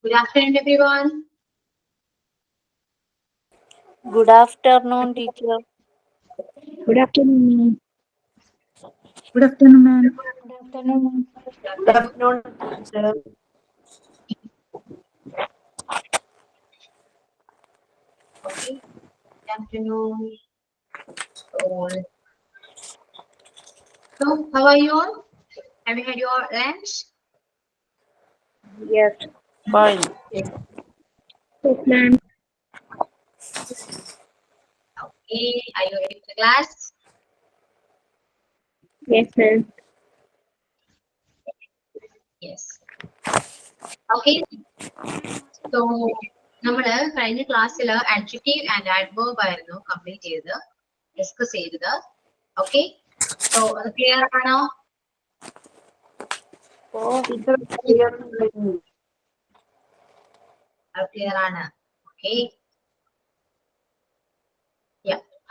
Good afternoon, everyone. Good afternoon, teacher. Good afternoon. Good afternoon, ma'am. Good afternoon. Good afternoon, teacher. Okay. Good afternoon, all. So, how are you all? Have you had your lunch? Yes, fine. Yes, ma'am. Okay. Are you ready for the class? Yes, ma'am. Yes. Okay. So, നമ്മൾ കഴിഞ്ഞ ക്ലാസ്സിൽ adjective and adverb ആയിരുന്നു complete ചെയ്ത് discuss ചെയ്തത്. Okay. So അത് clear ആണോ? Oh, teacher, clear. അത് clear ആണ്. ഓക്കെ.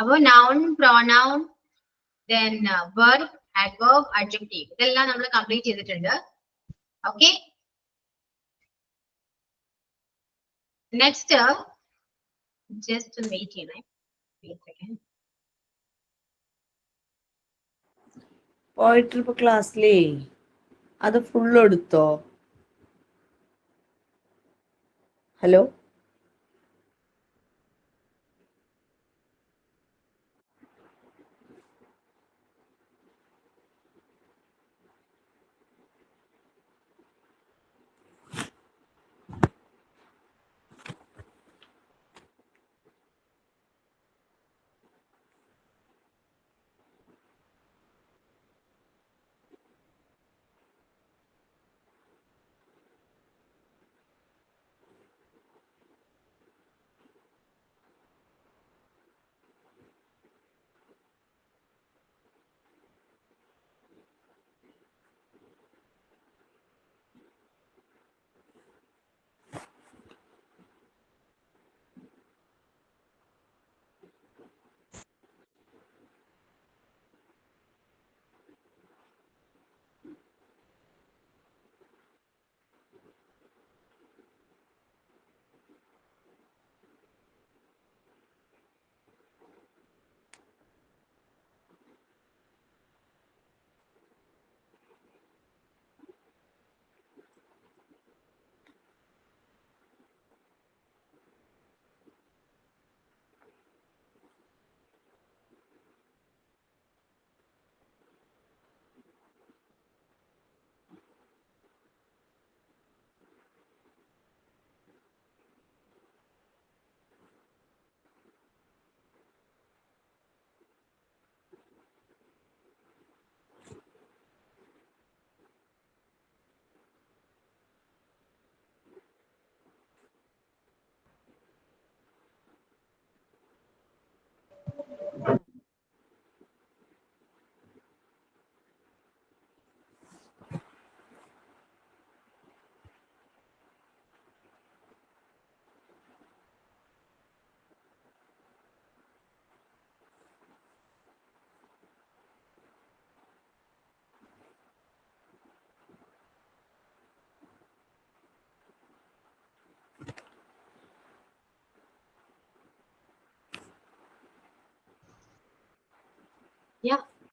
അപ്പോൾ noun, pronoun, then verb, adverb, adjective ഇതെല്ലാം നമ്മൾ കംപ്ലീറ്റ് ചെയ്തിട്ടുണ്ട്. ഓക്കെ. നെക്സ്റ്റ് ജസ്റ്റ് വെയിറ്റ് ചെയ്യണേ. പോയിട്ടറി ഇപ്പൊ ക്ലാസ്സിലേ അത് ഫുൾ എടുത്തോ? ഹലോ,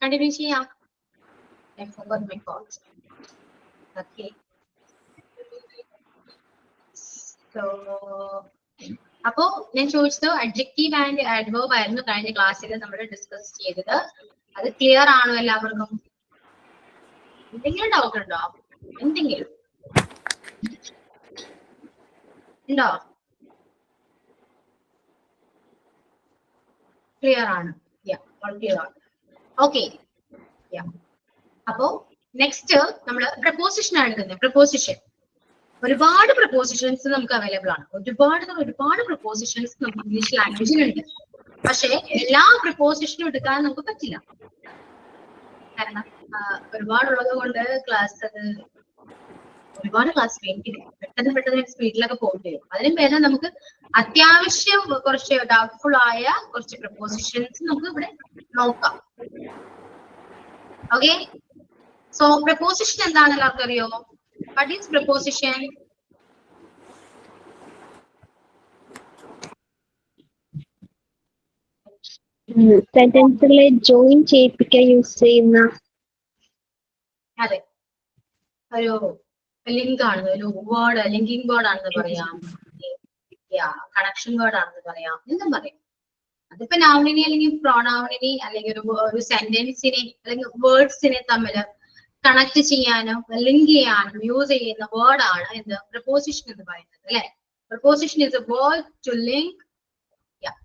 കണ്ടിന്യൂ ചെയ്യാം. I forgot my calls. Okay. So, അപ്പോ ഞാൻ ചോദിച്ചത് adjective and adverb ആയിരുന്നു കഴിഞ്ഞ ക്ലാസ്സിൽ നമ്മൾ ഡിസ്കസ് ചെയ്തത്. അത് ക്ലിയർ ആണോ എല്ലാവർക്കും? എന്തെങ്കിലും ഡൗട്ട് ഉണ്ടോ? എന്തെങ്കിലും ഉണ്ടോ? ക്ലിയർ ആണ്. ക്ലിയർ ആണ്. ഓക്കെ. അപ്പോ നെക്സ്റ്റ് നമ്മൾ പ്രപ്പോസിഷൻ ആണ് എടുക്കുന്നത്. പ്രപ്പോസിഷൻ ഒരുപാട് പ്രപ്പോസിഷൻസ് നമുക്ക് അവൈലബിൾ ആണ്. ഒരുപാട് പ്രപ്പോസിഷൻസ് നമുക്ക് ഇംഗ്ലീഷ് ലാംഗ്വേജിലുണ്ട്. പക്ഷെ എല്ലാ പ്രപ്പോസിഷനും എടുക്കാൻ നമുക്ക് പറ്റില്ല. കാരണം ഒരുപാടുള്ളത് കൊണ്ട് ഒരുപാട് ക്ലാസ് പെട്ടെന്ന് സ്പീഡിലൊക്കെ പോയിട്ട് വരും. അതിനും ഭേദം നമുക്ക് അത്യാവശ്യം കുറച്ച് ഡൗട്ട്ഫുൾ ആയ കുറച്ച് പ്രപ്പോസിഷൻസ് നമുക്ക് ഇവിടെ നോക്കാം. ഓക്കെ. സോ പ്രപ്പോസിഷൻ എന്താണെന്ന് എല്ലാവർക്കും അറിയോ? What is preposition? സെന്റൻസിലെ ജോയിൻ ചെയ്യിപ്പിക്കാൻ യൂസ് ചെയ്യുന്ന അതെ, ഒരു ലിങ്ക് ആണ്, ഒരു വേർഡ് ലിങ്കിങ് വേർഡ് ആണെന്ന് പറയാം, കണക്ഷൻ വേർഡ് ആണെന്ന് പറയാം, എന്നും പറയാം. അതിപ്പോ നൗണിനെ അല്ലെങ്കിൽ പ്രൊനൗണിനെ അല്ലെങ്കിൽ ഒരു സെന്റൻസിനെ അല്ലെങ്കിൽ വേർഡ്സിനെ തമ്മിൽ കണക്ട് ചെയ്യാനും ലിങ്ക് ചെയ്യാനും യൂസ് ചെയ്യുന്ന വേർഡ് ആണ് എന്ത് പ്രപ്പോസിഷൻ എന്ന് പറയുന്നത് അല്ലെ. Preposition is a word to link,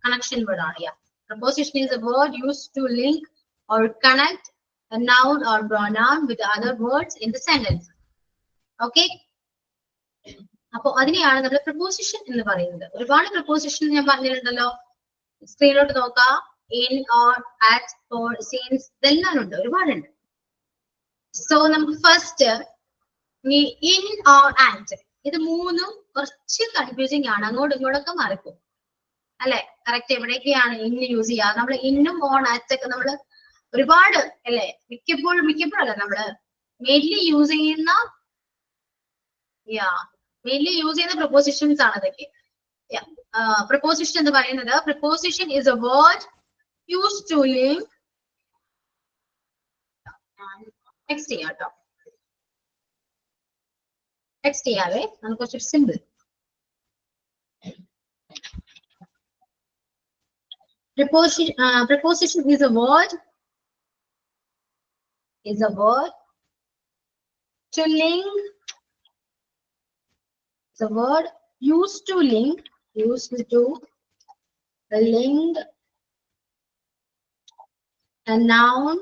connection word ആണ്. Preposition is a word used to link or connect a noun or pronoun with other words in the sentence. Okay, അപ്പൊ അതിനെയാണ് നമ്മൾ പ്രപ്പോസിഷൻ എന്ന് പറയുന്നത്. ഒരുപാട് പ്രപ്പോസിഷൻ ഞാൻ പറഞ്ഞിട്ടുണ്ടല്ലോ, സ്ക്രീനിലോട്ട് നോക്കാം. In, or, at, for, since, ഇതെല്ലാം ഉണ്ട്, ഒരുപാടുണ്ട്. സോ നമുക്ക് ഫസ്റ്റ് ഇൻ, ഓർ, ആറ്റ്, ഇത് മൂന്നും കുറച്ച് കൺഫ്യൂസിങ് ആണ്, അങ്ങോട്ടും ഇങ്ങോട്ടൊക്കെ മാറിപ്പോ അല്ലെ. കറക്റ്റ് എവിടേക്കാണ് ഇന്ന് യൂസ് ചെയ്യുക? നമ്മൾ ഇന്നും ഓൺ, ആറ്റ് ഒക്കെ നമ്മള് ഒരുപാട് അല്ലെ, മിക്കപ്പോഴല്ല നമ്മള് മെയിൻലി യൂസ് ചെയ്യുന്ന പ്രപ്പോസിഷൻസ് ആണ് അതൊക്കെ. പ്രപ്പോസിഷൻ എന്ന് പറയുന്നത്, preposition is a word use to link. Next ചെയ്യാം കേട്ടോ, നെക്സ്റ്റ് ചെയ്യാവേ, നമുക്ക് കുറച്ച് simple. Preposition is a word to link. It's a word used to link a noun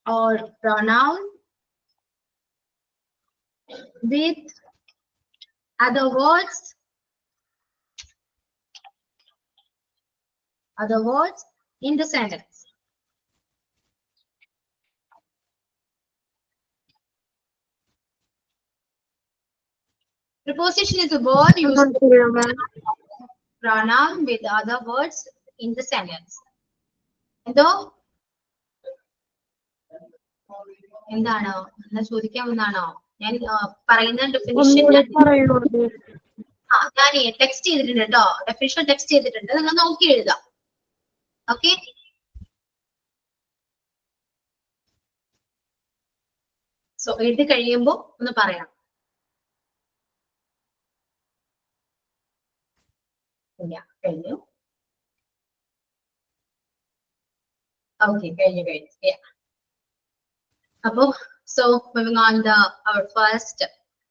or pronoun with other words in the sentence. Preposition is a word used to pronoun with other words in the sentence. എന്താണോ എന്നാ ചോദിക്കാൻ ഒന്നാണോ? ഞാൻ പറയുന്ന definition ഞാൻ text ചെയ്തിട്ടുണ്ട് കേട്ടോ, definition text ചെയ്തിട്ടുണ്ട്, നിങ്ങൾ നോക്കി എഴുതാം. ഓക്കെ, സോ എഴുതി കഴിയുമ്പോ ഒന്ന് പറയാം. കഴിഞ്ഞു. ഓക്കെ, കഴിഞ്ഞു. അപ്പോ so moving on, our first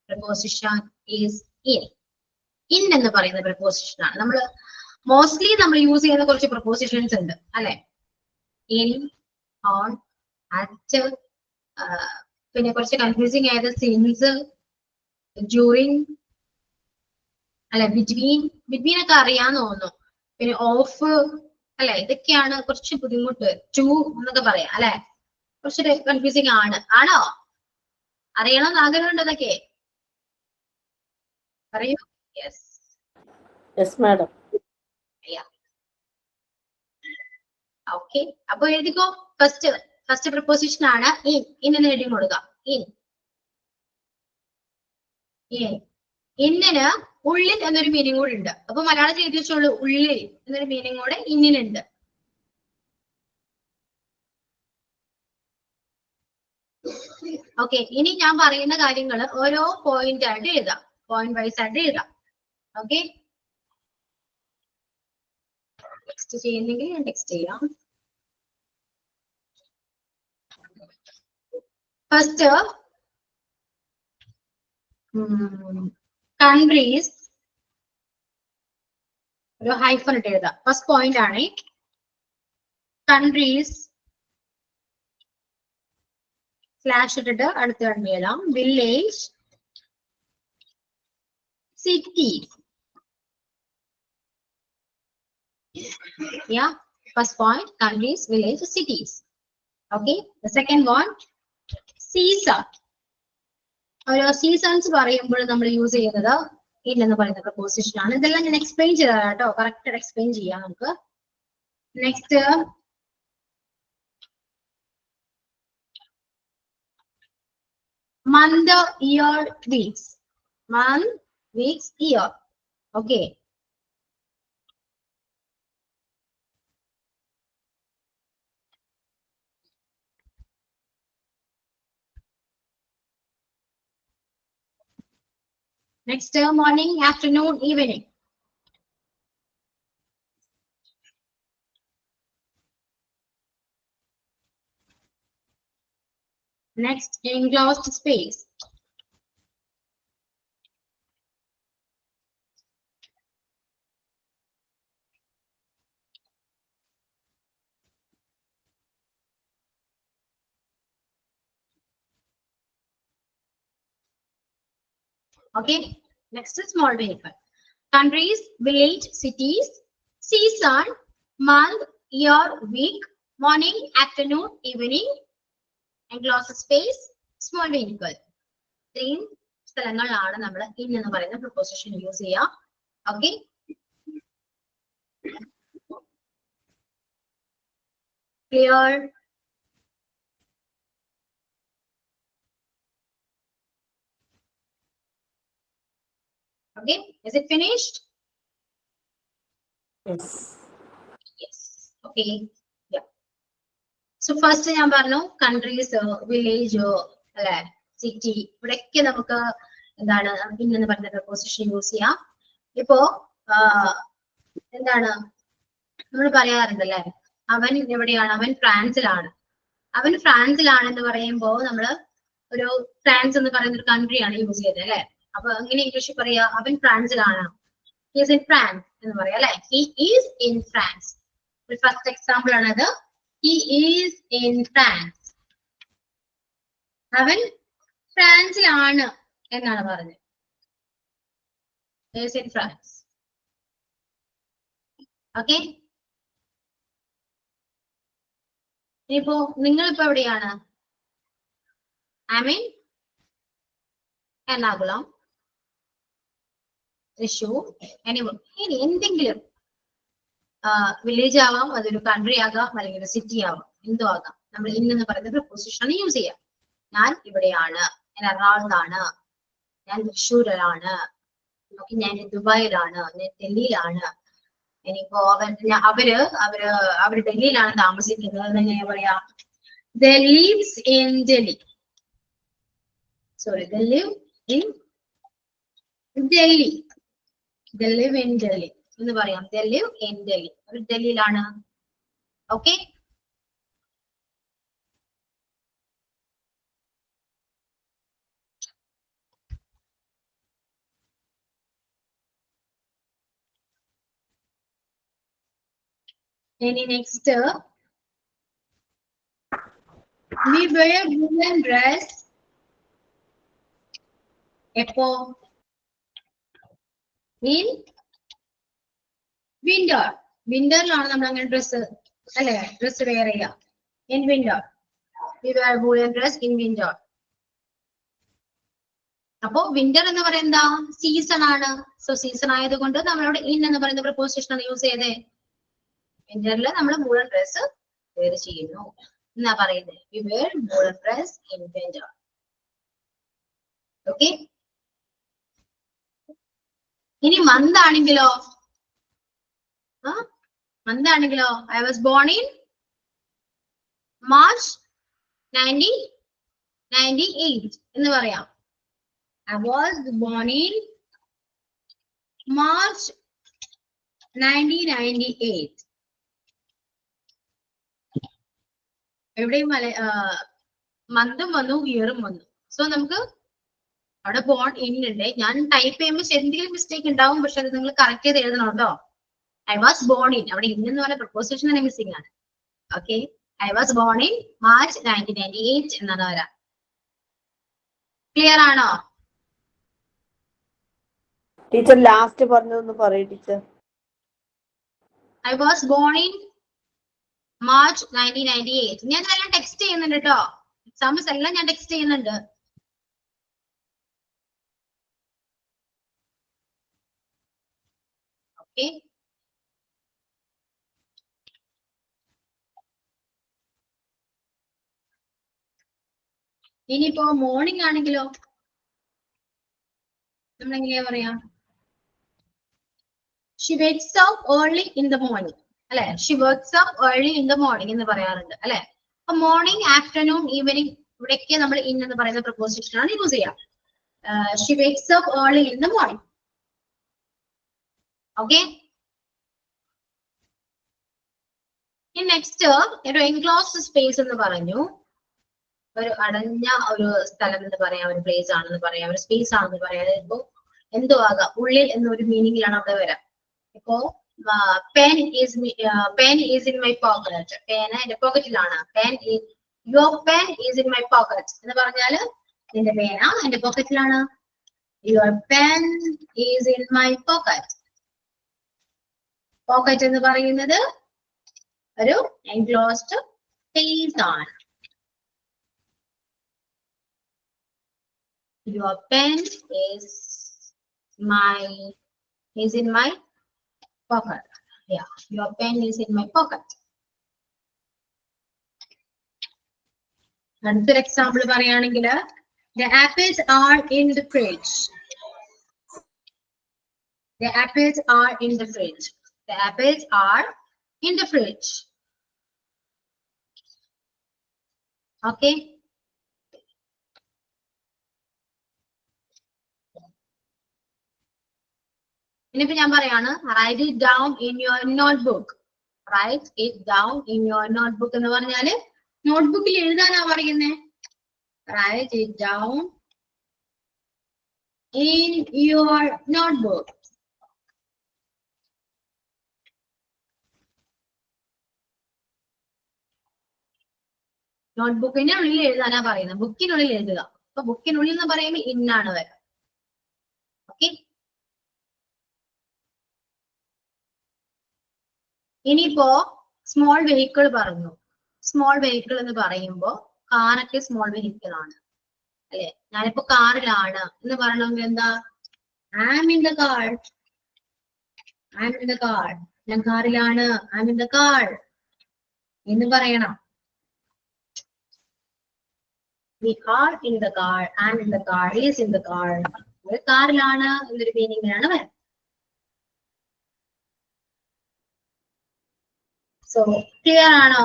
preposition is in. In എന്ന് പറയുന്ന പ്രപ്പോസിഷൻ ആണ്. നമ്മൾ മോസ്റ്റ്ലി നമ്മൾ യൂസ് ചെയ്യുന്ന കുറച്ച് പ്രപ്പോസിഷൻസ് ഉണ്ട് അല്ലെ. ഇൻ, ഓൺ, അറ്റ്, പിന്നെ കുറച്ച് കൺഫ്യൂസിങ് ആയത് സിൻസ്, ഡ്യൂറിങ് അല്ലെ, ബിറ്റ്വീൻ ഒക്കെ അറിയാന്ന് തോന്നുന്നു. പിന്നെ ഓഫ് അല്ലെ, ഇതൊക്കെയാണ് കുറച്ച് ബുദ്ധിമുട്ട്. ടു എന്നൊക്കെ പറയാം അല്ലെ, കുറച്ച് കൺഫ്യൂസിങ് ആണ്. ആണോ? അറിയണമെന്ന് ആഗ്രഹമുണ്ട് അതൊക്കെ? പറയൂ. Yes madam. ഓക്കെ, അപ്പൊ എഴുതിക്കോ. ഫസ്റ്റ് പ്രപ്പോസിഷൻ ആണ് ഇൻ എന്ന് എഴുതി കൊടുക്കാം. ഇന്നിന് ഉള്ളിൽ എന്നൊരു മീനിങ് കൂടി ഉണ്ട്. അപ്പൊ മലയാളത്തിൽ എഴുതി വെച്ചോളൂ, ഉള്ളിൽ എന്നൊരു മീനിങ് കൂടെ ഇന്നിനുണ്ട്. ഓക്കെ, ഇനി ഞാൻ പറയുന്ന കാര്യങ്ങൾ ഓരോ പോയിന്റ് ആയിട്ട് എഴുതാം, പോയിന്റ് വൈസ് ആയിട്ട് എഴുതാം. ഓക്കെ, ടെക്സ്റ്റ് ചെയ്യുന്നെങ്കിൽ ഞാൻ ടെക്സ്റ്റ് ചെയ്യാം. ഫസ്റ്റ് കൺട്രീസ്, ഒരു ഹൈഫൺ ഇട്ട് എഴുതാം. ഫസ്റ്റ് പോയിന്റ് ആണ് കൺട്രീസ് സ്ലാഷ് ഇട്ടിട്ട് അടുത്ത കണ്ടു എഴുതാം. Village, cities. Yeah, first point, countries, village, cities. Okay, the second one, season. ഓരോ സീസൺസ് പറയുമ്പോൾ നമ്മൾ യൂസ് ചെയ്യുന്നത് ഇല്ലെന്ന് പറയുന്ന പ്രപ്പോസിഷൻ ആണ്. ഇതെല്ലാം ഞാൻ എക്സ്പ്ലെയിൻ ചെയ്താ കേട്ടോ, കറക്റ്റ് എക്സ്പ്ലെയിൻ ചെയ്യാം നമുക്ക്. Next month, year, weeks. Month, weeks, year. Okay. Next morning, afternoon, evening. Next, enclosed space. Okay, next is small vehicle. Countries, village, cities, season, month, year, week, morning, afternoon, evening, enclosed space, small vehicle. ഇത്രയും സ്ഥലങ്ങളിലാണ് നമ്മൾ in എന്ന് പറയുന്ന preposition use ചെയ്യുക. Okay. Clear? Okay, is it finished? Yes. Yes. Okay. Yeah. So first ഞാൻ പറഞ്ഞു countries, village, അല്ലെ, city, ഇവിടെയൊക്കെ നമുക്ക് എന്താണ് in എന്ന് പറയുന്ന preposition യൂസ് ചെയ്യാം. ഇപ്പോ എന്താണ് നമ്മൾ പറയാറുണ്ടല്ലേ, അവൻ എവിടെയാണ്, അവൻ ഫ്രാൻസിലാണ്. അവൻ ഫ്രാൻസിലാണെന്ന് പറയുമ്പോ നമ്മള് ഒരു ഫ്രാൻസ് എന്ന് പറയുന്ന ഒരു കൺട്രിയാണ് യൂസ് ചെയ്തത് അല്ലെ. അപ്പൊ എങ്ങനെ ഇംഗ്ലീഷിൽ പറയാ, അവൻ ഫ്രാൻസിലാണ്, he is in France എന്ന് പറയാം അല്ലെ. he is in France. ഒരു ഫസ്റ്റ് എക്സാമ്പിൾ ആണത്. he is in France. അവൻ ഫ്രാൻസിലാണ് എന്നാണ് പറഞ്ഞത്. he is in France. Okay. ഇനിയിപ്പോ നിങ്ങളിപ്പോ എവിടെയാണ്? ഐ മീൻ എറണാകുളം, തൃശൂർ, ഇനി എന്തെങ്കിലും വില്ലേജ് ആവാം, അതൊരു കൺട്രി ആകാം, അല്ലെങ്കിൽ ഒരു സിറ്റി ആവാം, എന്തോ ആകാം. നമ്മൾ ഇന്ന് പറയുന്ന പ്രിപ്പോസിഷൻ യൂസ് ചെയ്യാം. ഞാൻ ഇവിടെയാണ്, ഞാൻ എറണാകുളത്താണ്, ഞാൻ തൃശ്ശൂരിലാണ്, ഞാൻ ദുബായിലാണ്, ഞാൻ ഡൽഹിയിലാണ്. ഇനിയിപ്പോ അവര് ഡൽഹിയിലാണ് താമസിക്കുന്നത്, എങ്ങനെ പറയാ, they lives in Delhi. Sorry, they live in Delhi. They live in Delhi എന്ന് പറയാം. They live in Delhi. അവർ ഡൽഹിയിലാണ്. ഓക്കെ. ഇനി next, we wear woolen dress എപ്പോ? in winter. വിന്ററിലാണ് നമ്മൾ അങ്ങനെ ഡ്രസ് അല്ലെ, ഡ്രസ് വെയർ ചെയ്യാം. in winter we wear woolen dress in winter. അപ്പോ വിന്റർ എന്ന് പറയുന്ന സീസൺ ആണ്. സോ സീസൺ ആയതുകൊണ്ട് നമ്മളവിടെ in എന്ന് പറയുന്ന പ്രപ്പോസിഷൻ ആണ് യൂസ് ചെയ്തേ. വിന്ററിൽ നമ്മൾ woolen ഡ്രസ് വെയർ ചെയ്യുന്നു എന്നാ പറയുന്നത്. we wear woolen dress in winter. Okay. ഇനി മന്ത് ആണെങ്കിലോ, I was born in March 1998 എന്ന് പറയാം. I was born in March 1998. എവിടെയും മന്തും വന്നു, ഇയറും വന്നു. സോ നമുക്ക് അവിടെ ബോൺ ഇൻ ഉണ്ട്. ഞാൻ ടൈപ്പ് ചെയ്യുമ്പോൾ എന്തെങ്കിലും മിസ്റ്റേക്ക് ഉണ്ടാവും, പക്ഷെ അത് നിങ്ങൾ കറക്റ്റ് ചെയ്ത് എഴുതണം കേട്ടോ. ഐ വാസ് ബോൺ ഇൻ, അവിടെ ഇൻ എന്ന് പറഞ്ഞ പ്രപ്പോസിഷൻ തന്നെ മിസ്സിംഗ് ആണ്. Okay. I was born in March 1998 എന്നാണ് വരാം. ക്ലിയർ ആണോ? ടീച്ചർ ലാസ്റ്റ് പറഞ്ഞതൊന്ന് പറയൂ teacher. I was born in March 1998. ഞാൻ എല്ലാം ടെക്സ്റ്റ് ചെയ്യുന്നുണ്ട് കേട്ടോ. എക്സാമ്പിൾസ് എല്ലാം ഞാൻ ടെക്സ്റ്റ് ചെയ്യുന്നുണ്ട്. ഓക്കെ. ഇനിയിപ്പോ മോർണിംഗ് ആണെങ്കിലോ നമ്മൾ എങ്ങനെയാ പറയാ? She wakes up early in the morning അല്ലെ. She works up early in the morning എന്ന് പറയാറുണ്ട് അല്ലെ. അപ്പൊ മോർണിംഗ്, ആഫ്റ്റർനൂൺ, ഈവനിങ് ഇവിടെയൊക്കെ നമ്മൾ ഇൻ എന്ന് പറയുന്ന പ്രപ്പോസിഷൻ ആണ് യൂസ് ചെയ്യാം. she wakes up early in the morning. Okay. In next, ഒരു enclosed space എന്ന് പറഞ്ഞു. ഒരു അടഞ്ഞ ഒരു സ്ഥലം എന്ന് പറയാം, ഒരു പ്ലേസ് ആണെന്ന് പറയാം, ഒരു സ്പേസ് ആണെന്ന് പറയാം. ഇപ്പോ എന്തോ ആകാം, ഉള്ളിൽ എന്നൊരു മീനിങ്ങിലാണ് അവിടെ വരാം. ഇപ്പോ pen is in my pocket. പേന എന്റെ പോക്കറ്റിലാണ്. Your pen is in my pocket എന്ന് പറഞ്ഞാല് നിന്റെ പേന എന്റെ പോക്കറ്റിലാണ്. Your pen is in my pocket. Pocket എന്ന് പറയുന്നത് ഒരു എൻക്ലോസ്ഡ് സ്പേസ് ആണ്. Your pen is in my pocket. Yeah, your pen is in my pocket. Another example പറയാണെങ്കിൽ the apples are in the fridge. The apples are in the fridge. The apples are in the fridge. Okay. ഇനിയിപ്പോ ഞാൻ പറയാണ്, write it down in your notebook. Write it down in your notebook എന്ന് പറഞ്ഞാല് നോട്ട്ബുക്കിൽ എഴുതാനാ പറയുന്നേ. Write it down in your notebook. നോട്ട്ബുക്കിന്റെ ഉള്ളിൽ എഴുതാനാ പറയുന്നത്, ബുക്കിനുള്ളിൽ എഴുതുക. അപ്പൊ ബുക്കിനുള്ളിൽ എന്ന് പറയുമ്പോൾ ഇന്നാണ് വരാം. ഓക്കെ. ഇനിയിപ്പോ സ്മോൾ വെഹിക്കിൾ പറഞ്ഞു. സ്മോൾ വെഹിക്കിൾ എന്ന് പറയുമ്പോ കാറൊക്കെ സ്മോൾ വെഹിക്കിൾ ആണ് അല്ലെ. ഞാനിപ്പോ കാറിലാണ് എന്ന് പറയണമെങ്കിൽ എന്താ, am in the car. Am in the car. ഞാൻ കാറിലാണ്, ആം ഇൻ ദ കാർ എന്ന് പറയണം. We are in the car, am in the car, is in the car. കാറിലാണ് എന്നൊരു മീനിങ്ങിലാണ് വരുന്നത്. So clear ആണോ?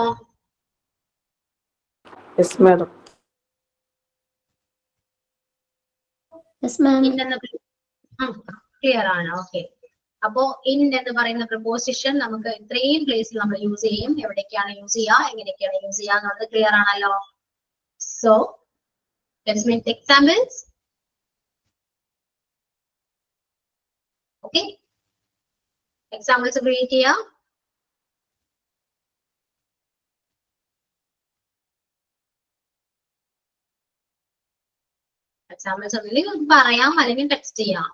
Yes, madam. Yes, ma'am. Clear ആണ്. Okay. അപ്പോ ഇൻ എന്ന് പറയുന്ന പ്രപ്പോസിഷൻ നമുക്ക് ഇത്രയും പ്ലേസിൽ നമ്മൾ യൂസ് ചെയ്യും. എവിടേക്കാണ് യൂസ് ചെയ്യുക, എങ്ങനെയൊക്കെയാണ് യൂസ് ചെയ്യുക എന്നുള്ളത് ക്ലിയർ ആണല്ലോ. So let's make examples. Okay. Examples create ചെയ്യാം. എക്സാമ്പിൾസ് ഒന്നില്ലെങ്കിൽ പറയാം, അല്ലെങ്കിൽ ടെക്സ്റ്റ് ചെയ്യാം.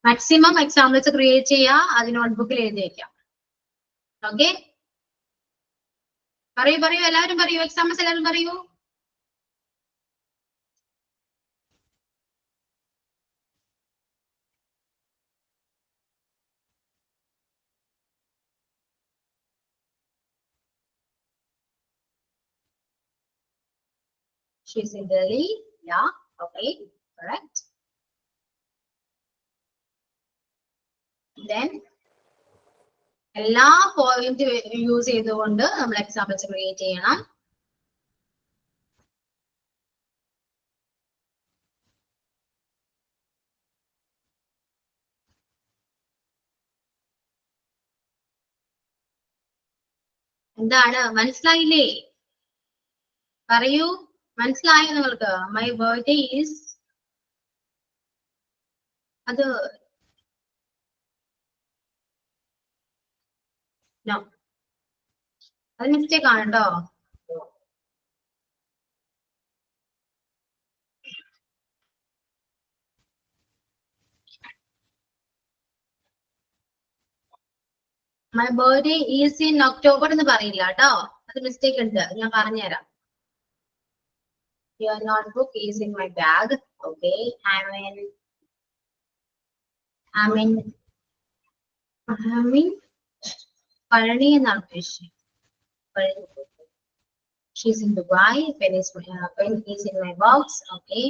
മാക്സിമം എക്സാമ്പിൾസ് ക്രിയേറ്റ് ചെയ്യുക, അത് നോട്ട്ബുക്കിൽ എഴുതി വെക്കാം. ഓക്കെ. പറയൂ, എല്ലാവരും പറയൂ, എക്സാമ്പിൾസ് എല്ലാവരും പറയൂ. She's in Delhi. Yeah. Okay. Correct. Then എല്ലാ പോയിന്റ് യൂസ് ചെയ്തുകൊണ്ട് നമ്മൾ എക്സാമ്പിൾസ് ക്രിയേറ്റ് ചെയ്യണം. എന്താണ് മനസ്സിലായില്ലേ? പറയൂ, മനസ്സിലായോ നിങ്ങൾക്ക്? മൈ ബർത്ത്ഡേ ഈസ്, അത് നോ, അത് മിസ്റ്റേക്ക് ആണ് കേട്ടോ. My birthday is in October എന്ന് പറയില്ല കേട്ടോ, അത് മിസ്റ്റേക്ക് ഉണ്ട്, ഞാൻ പറഞ്ഞുതരാം. Your notebook is in my bag. Okay, I'm in Palani എന്നാണ് ഉദ്ദേശിച്ചത്. She's in Dubai. Pen is in my box. Okay.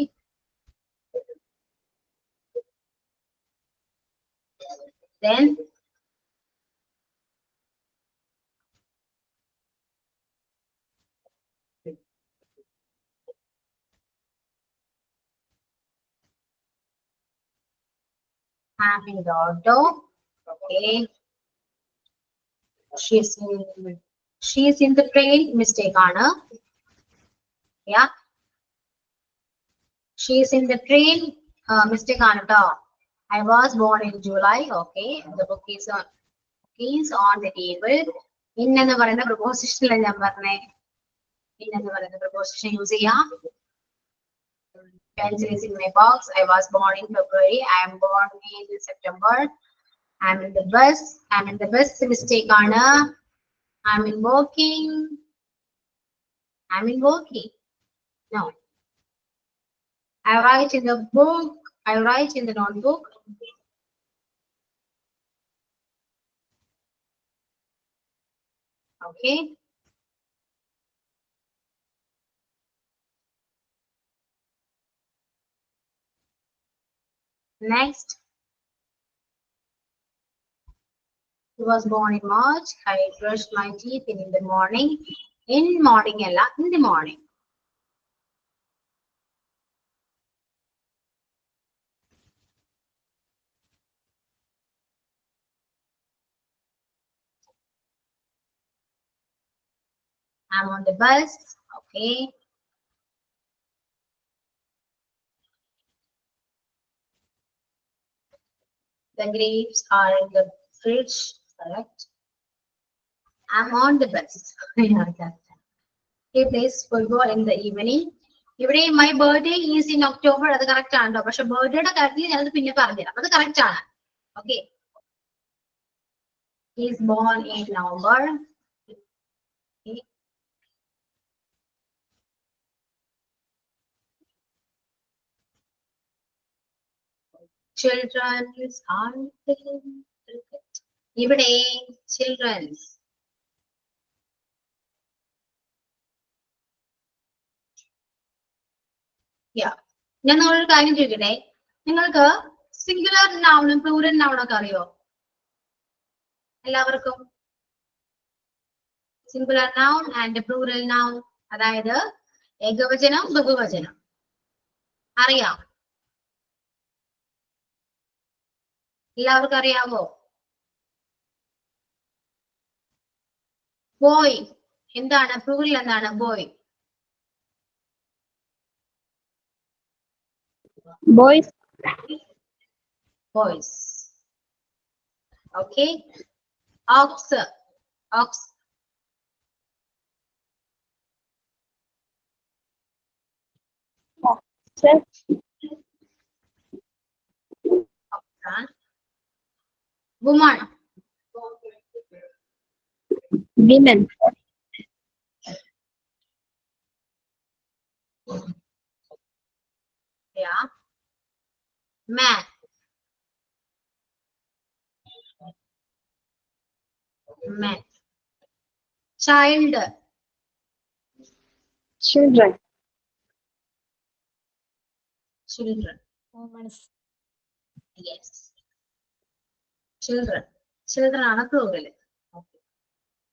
Then having the auto. Okay. She's in the train. Mistake ആണ്. Yeah. She's in the train. Mistake ആണ് ട്ടോ. I was born in July. Okay. The book is on the table. In എന്ന് പറയുന്ന preposition ഞാൻ പറഞ്ഞേ. In എന്ന് പറയുന്ന preposition use ചെയ്യാം. Pencil is in my box. I was born in February. I am born in September. I'm in the bus. I'm in the bus. Mistake ആണ്. I'm in working. I'm in working. No. I write in the book. I write in the notebook. Okay. Next. He was born in March. I brushed my teeth in the morning. In morning ella, in the morning. I'm on the bus. Okay. The grapes are in the fridge. Correct. I'm on the bus. He plays football in the evening. ഇവിടെ my birthday is in October. അത് correct ആണ്. പക്ഷെ ബർത്ത്ഡേയുടെ കാര്യത്തിൽ ഞാനത് പിന്നെ പറഞ്ഞുതരാം. അത് correct ആണ്. Okay. He is born in November. Okay. Children are playing cricket. ഇവിടെ children's. Yeah. ഞാൻ നിങ്ങളൊരു കാര്യം ചോദിക്കട്ടെ. നിങ്ങൾക്ക് സിംഗുലർ നൗണും പ്ലൂറൽ നൗണൊക്കെ അറിയോ? എല്ലാവർക്കും singular noun and plural noun, അതായത് ഏകവചനം ബഹുവചനം അറിയാം? എല്ലാവർക്കും അറിയാവോ? ബോയ് എന്താണ്? പ്ലൂറൽ എന്താണ്? Boy. Boys. Boys. Okay. Ox. Ox. Woman. Women. Yeah. Man. Man. Child. Children. Children. Humans. Yes. Children. Children ആണ് plural. Okay.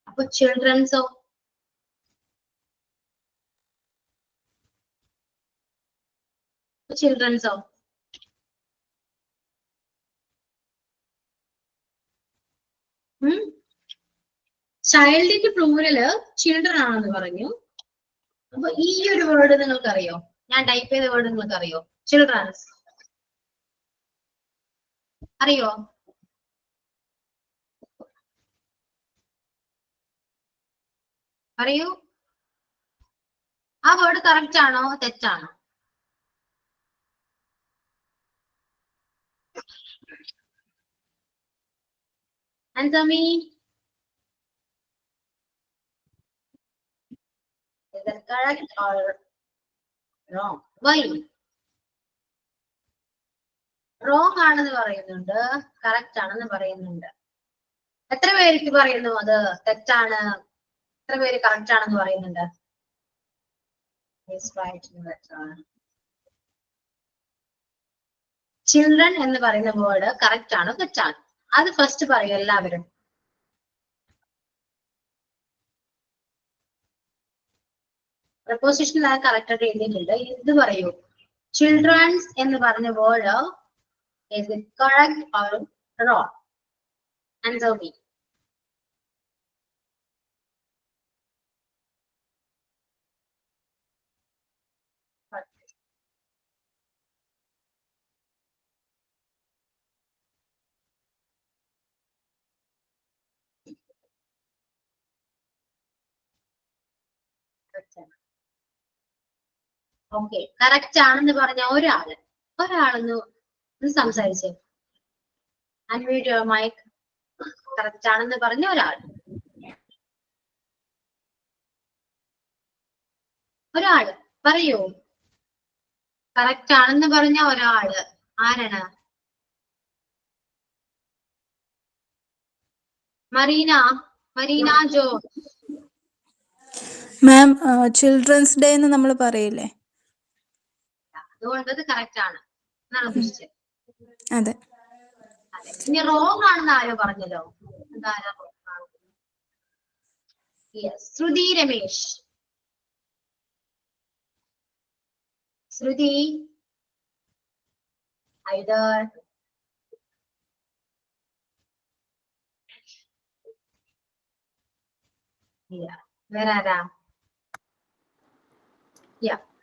അപ്പൊ children's children's ചൈൽഡിന്റെ പ്ലൂറല് ചിൽഡ്രൻ ആണെന്ന് പറഞ്ഞു. അപ്പൊ ഈ ഒരു വേർഡ് നിങ്ങൾക്ക് അറിയോ? ഞാൻ ടൈപ്പ് ചെയ്ത വേർഡ് നിങ്ങൾക്ക് അറിയോ? ചിൽഡ്രൻസ് അറിയോ? അറിയൂ. ആ വേർഡ് കറക്റ്റ് ആണോ തെറ്റാണോ? Answer me. Is that correct or wrong? Why? Wrong ആണെന്ന് പറയുന്നുണ്ട്, കറക്റ്റ് ആണെന്ന് പറയുന്നുണ്ട്. എത്ര പേർക്ക് പറയുന്നു അത് തെറ്റാണ്? എത്ര പേര് കറക്റ്റ് ആണെന്ന് പറയുന്നുണ്ട്? ചിൽഡ്രൻ എന്ന് പറയുന്ന വേർഡ് കറക്റ്റ് ആണോ തെറ്റാണ്? അത് ഫസ്റ്റ് പറയൂ എല്ലാവരും. പ്രപ്പോസിഷൻ കറക്റ്റ് ആയിട്ട് എഴുതിയിട്ടുണ്ട്. ഇത് പറയൂ. ചിൽഡ്രൻസ് എന്ന് പറഞ്ഞ word Is it correct or wrong? Answer me. Okay, correct ആണെന്ന് പറഞ്ഞ ഒരാളൊന്ന് സംസാരിച്ചേ. Unmute your mic. കറക്റ്റ് ആണെന്ന് പറഞ്ഞ ഒരാള് പറയൂ. കറക്റ്റ് ആണെന്ന് പറഞ്ഞ ഒരാള് ആരാണ്? Marina Jo. Ma'am, children's day എന്ന് നമ്മൾ പറയില്ലേ? അതുകൊണ്ട് അത് കറക്റ്റ് ആണ് എന്നാണ് ഉദ്ദേശിച്ചത്. അതെ. അതെ. ഇനി റോങ് ആണെന്ന് ആരോ പറഞ്ഞല്ലോ. എന്തായാലും ശ്രുതി രമേശ്. ശ്രുതി, either വേറെ ആരാ?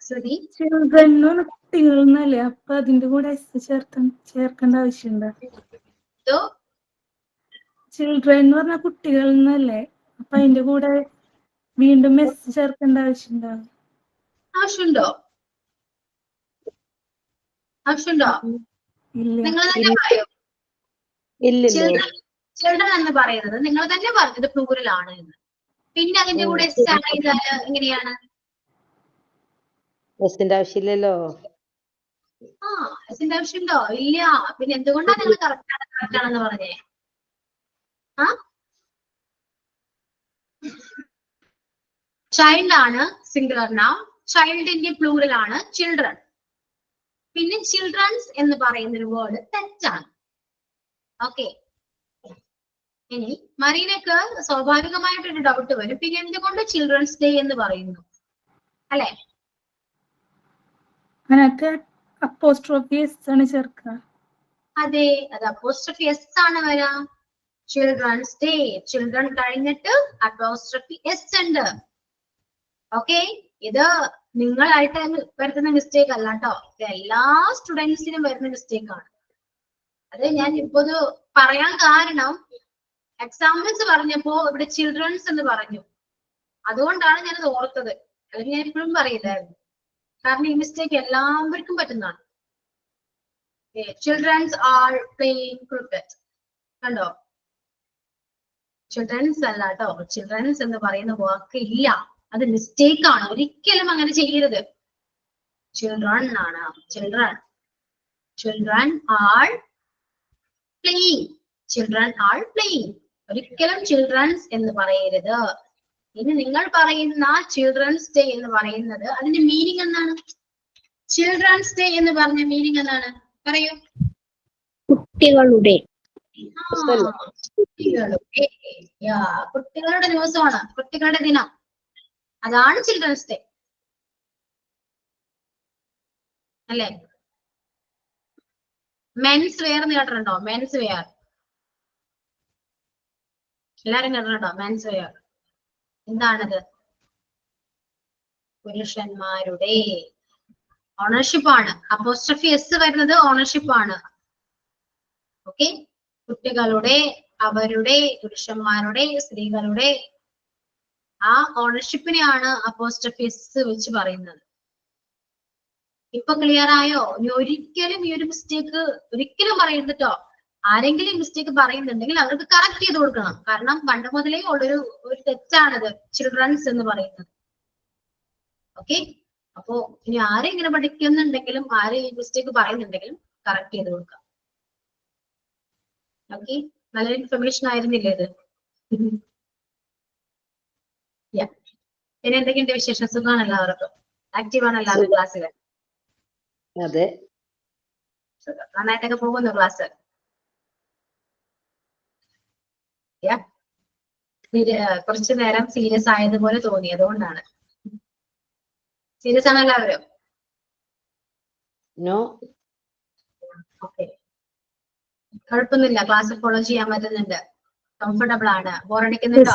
ശ്രുതി. ചിൽഡ്രൻ കുട്ടികൾ എന്നല്ലേ, അപ്പൊ അതിന്റെ കൂടെ എസ് ചേർക്കേണ്ട ആവശ്യമുണ്ടോ? ചിൽഡ്രൻ എന്ന് പറഞ്ഞ കുട്ടികൾ എന്നല്ലേ, അപ്പൊ അതിന്റെ കൂടെ വീണ്ടും എസ് ചേർക്കേണ്ട ആവശ്യമുണ്ടോ? ആവശ്യമുണ്ടോ? ഇല്ല. നിങ്ങൾ തന്നെ പറയൂ. ഇല്ലല്ലോ. ചിൽഡ്രൻ എന്ന് പറയുന്നത് നിങ്ങൾ തന്നെ പറഞ്ഞത് പ്ലൂറൽ ആണ് എന്ന്. പിന്നെ അതിന്റെ കൂടെ എസ് ആഡ് ചെയ്താൽ എങ്ങനെയാണ്? എസിന്റെ ആവശ്യമില്ലല്ലോ. എസിന്റെ ആവശ്യമുണ്ടോ? ഇല്ല. പിന്നെ എന്തുകൊണ്ടാണ് നിങ്ങൾ കറക്റ്റ് ആണെന്ന് പറഞ്ഞേ? ചൈൽഡ് ആണ് സിംഗുലർ നൗൺ, ചൈൽഡിന്റെ പ്ലൂറൽ ആണ് ചിൽഡ്രൻ. പിന്നെ ചിൽഡ്രൻസ് എന്ന് പറയുന്ന ഒരു വേർഡ് തെറ്റാണ്. ഓക്കെ, ഇനി മറീനക്ക് സ്വാഭാവികമായിട്ടൊരു ഡൗട്ട് വരും, പിന്നെ എന്തുകൊണ്ട് ചിൽഡ്രൻസ് ഡേ എന്ന് പറയുന്നു അല്ലെ? അപ്പോസ്ട്രോഫി എസ് ആണ് ചേർക്കുക. അതെ, അത് അപ്പോസ്ട്രോഫി എസ് ആണ് വരാ. ചിൽഡ്രൻസ് ഡേ, ചിൽഡ്രൻ കഴിഞ്ഞിട്ട് അപ്പോസ്ട്രോഫി എസ് ഉണ്ട്. ഓക്കെ, ഇത് നിങ്ങളായിട്ട് വരുത്തുന്ന മിസ്റ്റേക്ക് അല്ല കേട്ടോ, ഇത് എല്ലാ സ്റ്റുഡൻസിനും വരുന്ന മിസ്റ്റേക്ക് ആണ്. അത് ഞാൻ ഇപ്പൊ ഇത് പറയാൻ കാരണം എക്സാമ്പിൾസ് പറഞ്ഞപ്പോ ഇവിടെ ചിൽഡ്രൻസ് എന്ന് പറഞ്ഞു, അതുകൊണ്ടാണ് ഞാനത് ഓർത്തത്. അല്ലെങ്കിൽ ഞാൻ ഇപ്പോഴും പറയില്ലായിരുന്നു, കാരണം ഈ മിസ്റ്റേക്ക് എല്ലാവർക്കും പറ്റുന്നതാണ്. Children's are playing cricket. കണ്ടോ, ചിൽഡ്രൻസ് അല്ല കേട്ടോ, ചിൽഡ്രൻസ് എന്ന് പറയുന്ന വാക്ക് ഇല്ല, അത് മിസ്റ്റേക്ക് ആണ്. ഒരിക്കലും അങ്ങനെ ചെയ്യരുത്. ചിൽഡ്രൻ ആണ്. Children are playing. Children are playing. ഒരിക്കലും ചിൽഡ്രൻസ് എന്ന് പറയരുത്. ഇനി നിങ്ങൾ പറയുന്ന ചിൽഡ്രൻസ് ഡേ എന്ന് പറയുന്നത് അതിന്റെ മീനിങ് എന്താണ്? ചിൽഡ്രൻസ് ഡേ എന്ന് പറഞ്ഞ മീനിങ് എന്താണ്? പറയൂ. കുട്ടികളുടെ. കുട്ടികളുടെ ദിവസമാണ്, കുട്ടികളുടെ ദിനം. അതാണ് ചിൽഡ്രൻസ് ഡേ അല്ലേ? മെൻസ് വെയർ എന്ന് കേട്ടിട്ടുണ്ടോ? മെൻസ് വെയർ എല്ലാരും കേട്ടിട്ടുണ്ടോ? മെൻസ് വെയർ എന്താണത്? പുരുഷന്മാരുടെ ഓണർഷിപ്പ് ആണ്. അപ്പോസ്ട്രോഫി എസ് വരുന്നത് ഓണർഷിപ്പ് ആണ്. ഓക്കെ, കുട്ടികളുടെ, അവരുടെ, പുരുഷന്മാരുടെ, സ്ത്രീകളുടെ ആ ഓണർഷിപ്പിനെയാണ് അപ്പോസ്ട്രോഫി എസ് വെച്ച് പറയുന്നത്. ഇപ്പൊ ക്ലിയർ ആയോ? ഇനി ഒരിക്കലും ഈ ഒരു മിസ്റ്റേക്ക് ഒരിക്കലും പറയരുത് കേട്ടോ. ആരെങ്കിലും മിസ്റ്റേക്ക് പറയുന്നുണ്ടെങ്കിൽ അവർക്ക് കറക്റ്റ് ചെയ്ത് കൊടുക്കണം. കാരണം പണ്ട് മുതലേ ഉള്ളൊരു തെറ്റാണത് ചിൽഡ്രൻസ് എന്ന് പറയുന്നത്. ഓക്കെ, അപ്പോ ഇനി ആരെങ്കിലും പഠിക്കുന്നുണ്ടെങ്കിലും ആരെ ഈ മിസ്റ്റേക്ക് പറയുന്നുണ്ടെങ്കിലും കറക്റ്റ് ചെയ്ത് കൊടുക്കാം. ഓക്കെ, നല്ലൊരു ഇൻഫർമേഷൻ ആയിരുന്നില്ലേ ഇത്? പിന്നെ എന്തൊക്കെയുണ്ട് വിശേഷം? സുഖമാണ് എല്ലാവർക്കും? ആക്റ്റീവ് ആണ് എല്ലാവരും ക്ലാസ്സിൽ? അതെ, നന്നായിട്ടൊക്കെ പോകുന്നു ക്ലാസ്? കുറച്ചു നേരം സീരിയസ് ആയതുപോലെ തോന്നി, അതുകൊണ്ടാണ്. സീരിയസ് ആണ് എല്ലാവരും? നോ. ഓക്കെ, കുഴപ്പമൊന്നുമില്ല, ക്ലാസ് ഫോളോ ചെയ്യാൻ പറ്റുന്നുണ്ട്, കംഫർട്ടബിൾ ആണ്, ബോറടിക്കുന്നുണ്ടോ?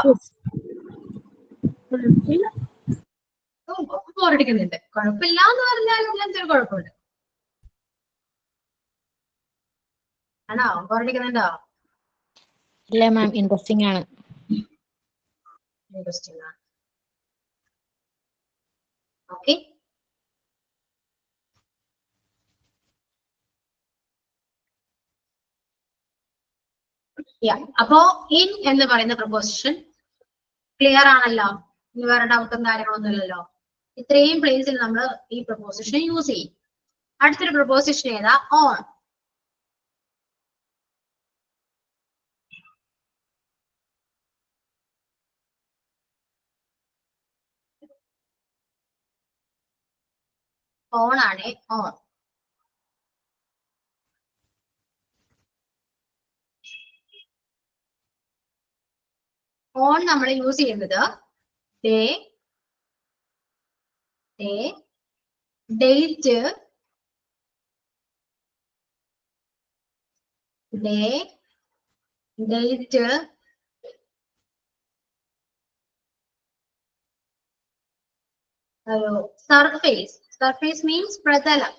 ബോറടിക്കുന്നുണ്ട്, കുഴപ്പമില്ല എന്ന് പറഞ്ഞാൽ എന്തൊരു കുഴപ്പമുണ്ട്, ആണോ? ബോറടിക്കുന്നുണ്ടോ? ഇല്ല മാം, ഇൻട്രസ്റ്റിംഗ് ആണ്. ഇൻട്രസ്റ്റിംഗ് ആണ്. ഓക്കെ, അപ്പോ ഇൻ എന്ന് പറയുന്ന പ്രൊപ്പോസിഷൻ ക്ലിയർ ആണല്ലോ, ഇനി വേറെ ഡൗട്ടും കാര്യങ്ങളൊന്നും ഇല്ലല്ലോ. ഇത്രയും പ്ലേസിൽ നമ്മൾ ഈ പ്രൊപ്പോസിഷൻ യൂസ് ചെയ്യും. അടുത്തൊരു പ്രൊപ്പോസിഷൻ ഏതാ? ഓൺ. ഓൺ ആണ്, ഓൺ. ഓൺ നമ്മൾ യൂസ് ചെയ്യുന്നത് day, date, date, surface. Surface means പ്രതലം.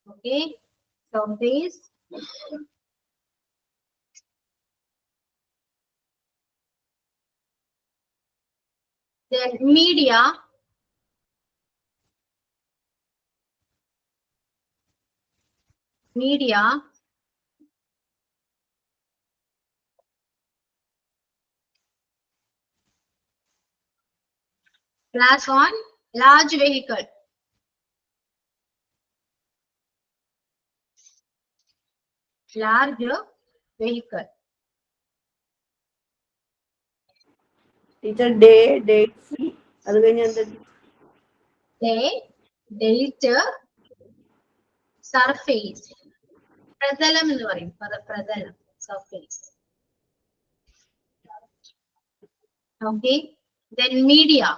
Okay, surface. Then media, class on large vehicle. Large vehicle. Teacher day, date, അത് കഴിഞ്ഞ എന്താ? Day, date, surface. പ്രതലം എന്ന് പറയും, പ്രതലം, surface. Okay, then media,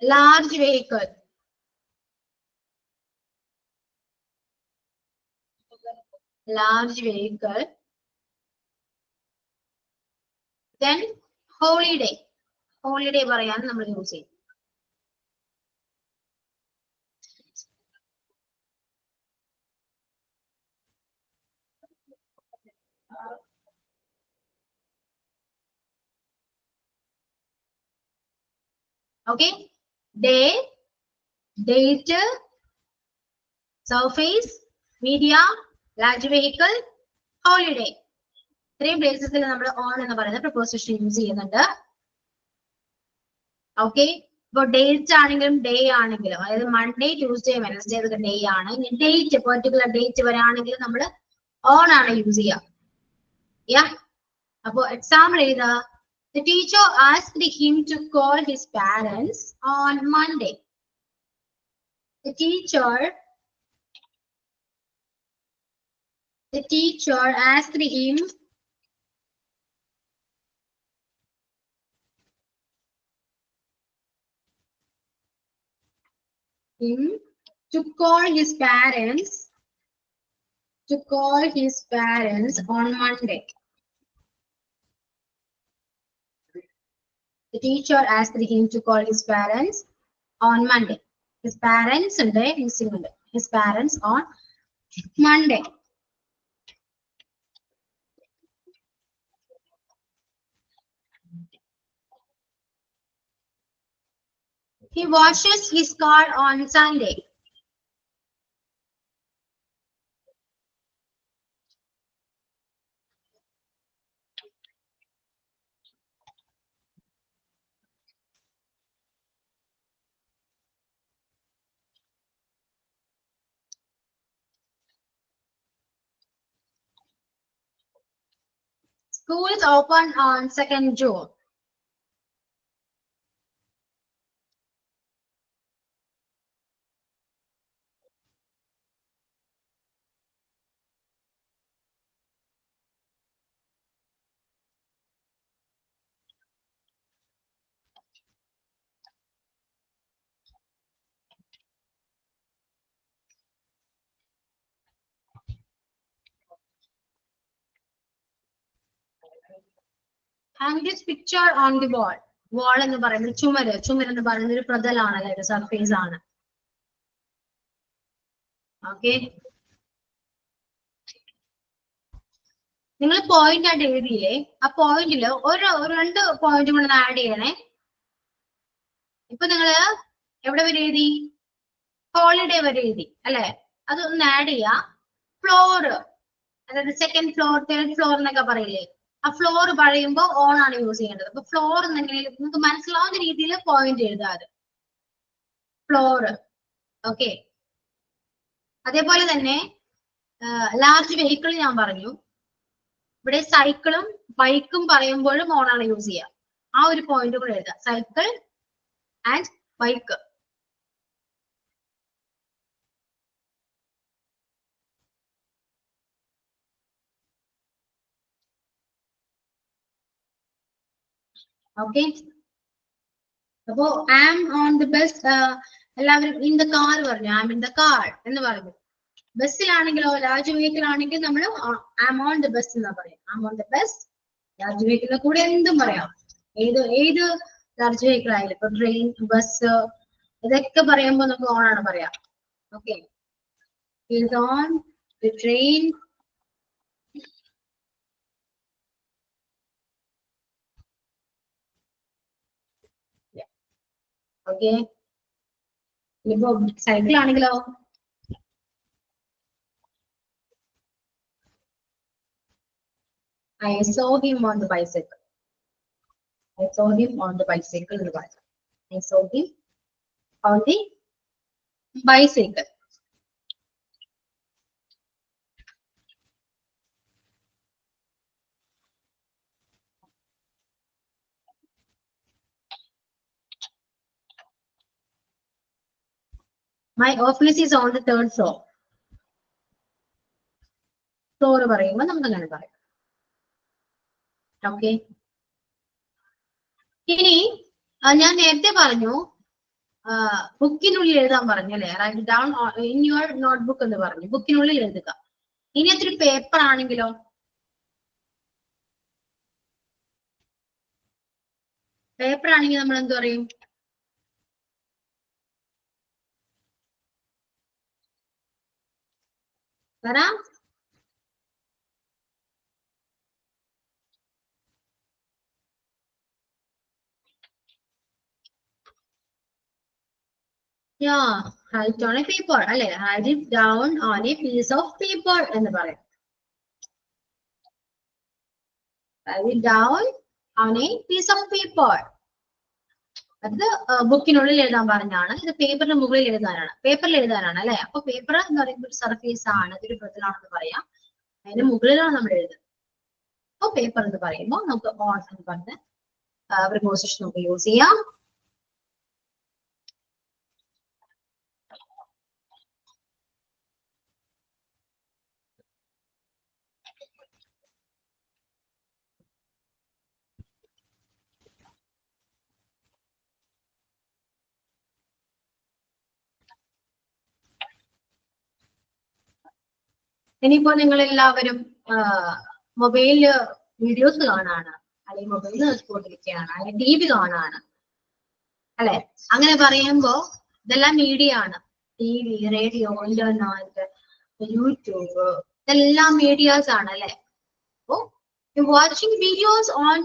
large vehicle. Then holiday. Holiday പറയാൻ നമ്മൾ യൂസ് ചെയ്യും. Okay, day, date, surface, media, large vehicle, holiday. ഇത്രയും പ്ലേസസിൽ നമ്മൾ ഓൺ എന്ന് പറയുന്ന പ്രൊപ്പോസിഷൻ യൂസ് ചെയ്യുന്നുണ്ട്. ഓക്കെ, ഇപ്പൊ ഡേറ്റ് ആണെങ്കിലും ഡേ ആണെങ്കിലും, അതായത് മൺഡേ, ട്യൂസ്ഡേ, വെനസ്ഡേ അതൊക്കെ ഡേ ആണ്. ഇനി ഡേറ്റ്, പെർട്ടിക്കുലർ ഡേറ്റ് വരാണെങ്കിൽ നമ്മൾ ഓൺ ആണ് യൂസ് ചെയ്യുക. അപ്പൊ എക്സാമ്പിൾ എഴുതാ. The teacher asked him to call his parents on Monday. The teacher asked him to call his parents on Monday. The teacher asked him to call his parents on Monday. His parents and his parents on Monday. He washes his car on Sunday. Schools open on 2nd June. Hang this picture on the wall. Wall എന്ന് പറയുന്നത് ചുമര് എന്ന് പറയുന്നത് ഒരു പ്രതലാണ്, അല്ലെ, ഒരു surface ആണ്. Okay, നിങ്ങൾ പോയിന്റ് ആയിട്ട് എഴുതിയില്ലേ? ആ പോയിന്റില് ഒരു 2 പോയിന്റ് കൂടെ ആഡ് ചെയ്യണേ. ഇപ്പൊ നിങ്ങള് എവിടെ വരെ എഴുതി? ഹോളിഡേ വരെ എഴുതി അല്ലെ? അതൊന്ന് ആഡ് ചെയ്യാ. ഫ്ലോർ, അതായത് സെക്കൻഡ് ഫ്ലോർ, തേർഡ് ഫ്ലോർ എന്നൊക്കെ പറയില്ലേ? ആ ഫ്ലോർ പറയുമ്പോൾ ഓൺ ആണ് യൂസ് ചെയ്യേണ്ടത്. അപ്പൊ ഫ്ലോർ എന്നെങ്കിലും നിങ്ങൾക്ക് മനസ്സിലാവുന്ന രീതിയിൽ പോയിന്റ് എഴുതാതെ ഫ്ലോർ. ഓക്കെ, അതേപോലെ തന്നെ ലാർജ് വെഹിക്കിൾ ഞാൻ പറഞ്ഞു. ഇവിടെ സൈക്കിളും ബൈക്കും പറയുമ്പോഴും ഓൺ ആണ് യൂസ് ചെയ്യുക. ആ ഒരു പോയിന്റ് കൂടെ എഴുതാം, സൈക്കിൾ ആൻഡ് ബൈക്ക്. ഓക്കെ, അപ്പോ ആം ഓൺ ദി ബസ്, എല്ലാവരും ഇൻ ദ കാർ പറഞ്ഞു, ആം ഇൻ ദ കാർ എന്ന് പറഞ്ഞു. ബസ്സിലാണെങ്കിലോ, ലാർജ് വെഹിക്കിൾ ആണെങ്കിൽ നമ്മൾ ആം ഓൺ ദ ബസ് എന്നാ പറയാം. Am on the bus. Large വെഹിക്കിളിനെ കൂടെ എന്തും പറയാം, ഏത് ലാർജ് വെഹിക്കിൾ ആയാലും. ഇപ്പൊ ട്രെയിൻ, ബസ്, ഇതൊക്കെ പറയുമ്പോൾ നമുക്ക് ഓൺ ആണ് പറയാം. Okay, is on the train. Okay, ഇനിയിപ്പോ സൈക്കിൾ ആണെങ്കിലോ, I saw him on the bicycle. I saw him on the bicycle. I saw him on the bicycle. My office is on the 3rd floor. Floor പറയുമ്പോൾ നമുക്ക് അങ്ങനെ പറയാം. Okay, ഇനി ഞാൻ നേരത്തെ പറഞ്ഞു ബുക്കിനുള്ളിൽ എഴുതാൻ പറഞ്ഞു അല്ലെ? Write down in your notebook എന്ന് പറഞ്ഞു. ബുക്കിനുള്ളിൽ എഴുതുക. ഇനി അതൊരു പേപ്പർ ആണെങ്കിലോ? പേപ്പർ ആണെങ്കിൽ നമ്മൾ എന്ത് പറയും? വരാം. Yeah, write on a paper അല്ലെ? Write it down on a piece of paper എന്ന് പറയും. Write it down on a piece of paper. അത് ബുക്കിനുള്ളിൽ എഴുതാൻ പറഞ്ഞാണ്. ഇത് പേപ്പറിന് മുകളിൽ എഴുതാനാണ്, പേപ്പറിൽ എഴുതാനാണ് അല്ലെ? അപ്പൊ പേപ്പർ എന്ന് പറയുമ്പോൾ ഒരു സർഫേസ് ആണ്, ഇതൊരു പ്രതലാണെന്ന് പറയാം. അതിന് മുകളിലാണ് നമ്മൾ എഴുതുന്നത്. അപ്പൊ പേപ്പർ എന്ന് പറയുമ്പോൾ നമുക്ക് ഓൺ എന്ന് പറഞ്ഞ് പ്രിപ്പോസിഷൻ നമുക്ക് യൂസ് ചെയ്യാം. ഇനിയിപ്പോ നിങ്ങൾ എല്ലാവരും മൊബൈലില് വീഡിയോസ് കാണാണ്, അല്ലെങ്കിൽ മൊബൈലിൽ നോക്കിക്കൊണ്ടിരിക്കുകയാണ്, അല്ലെങ്കിൽ ടി വി കാണാണ് അല്ലെ? അങ്ങനെ പറയുമ്പോ ഇതെല്ലാം മീഡിയ ആണ്. TV, radio, internet, YouTube, ഇതെല്ലാം മീഡിയാസ് ആണ് അല്ലെ? അപ്പോ വാച്ചിങ് വീഡിയോസ് ഓൺ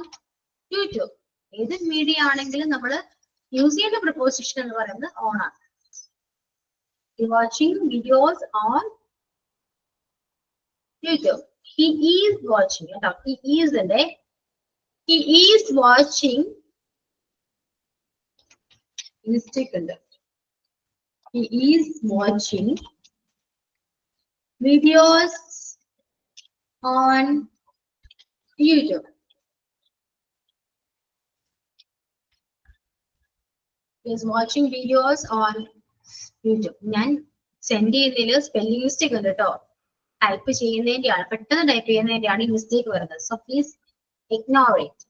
യൂട്യൂബ്, ഏത് മീഡിയ ആണെങ്കിലും നമ്മൾ യൂസ് ചെയ്യേണ്ട പ്രിപ്പോസിഷൻ എന്ന് പറയുന്നത് ഓൺ ആണ്. Watching videos on YouTube. He is watching. He is there. He is watching. Mistake. He is watching videos on YouTube. He is watching videos on YouTube. ഞാൻ send ചെയ്യുന്നതിൽ spelling mistake ഉണ്ട് കേട്ടോ. Type ചെയ്യുന്നതിന്റെയാണ്, പെട്ടെന്ന് type ചെയ്യുന്നതിന്റെയാണ് ഈ mistake വരുന്നത്. So please ignore it.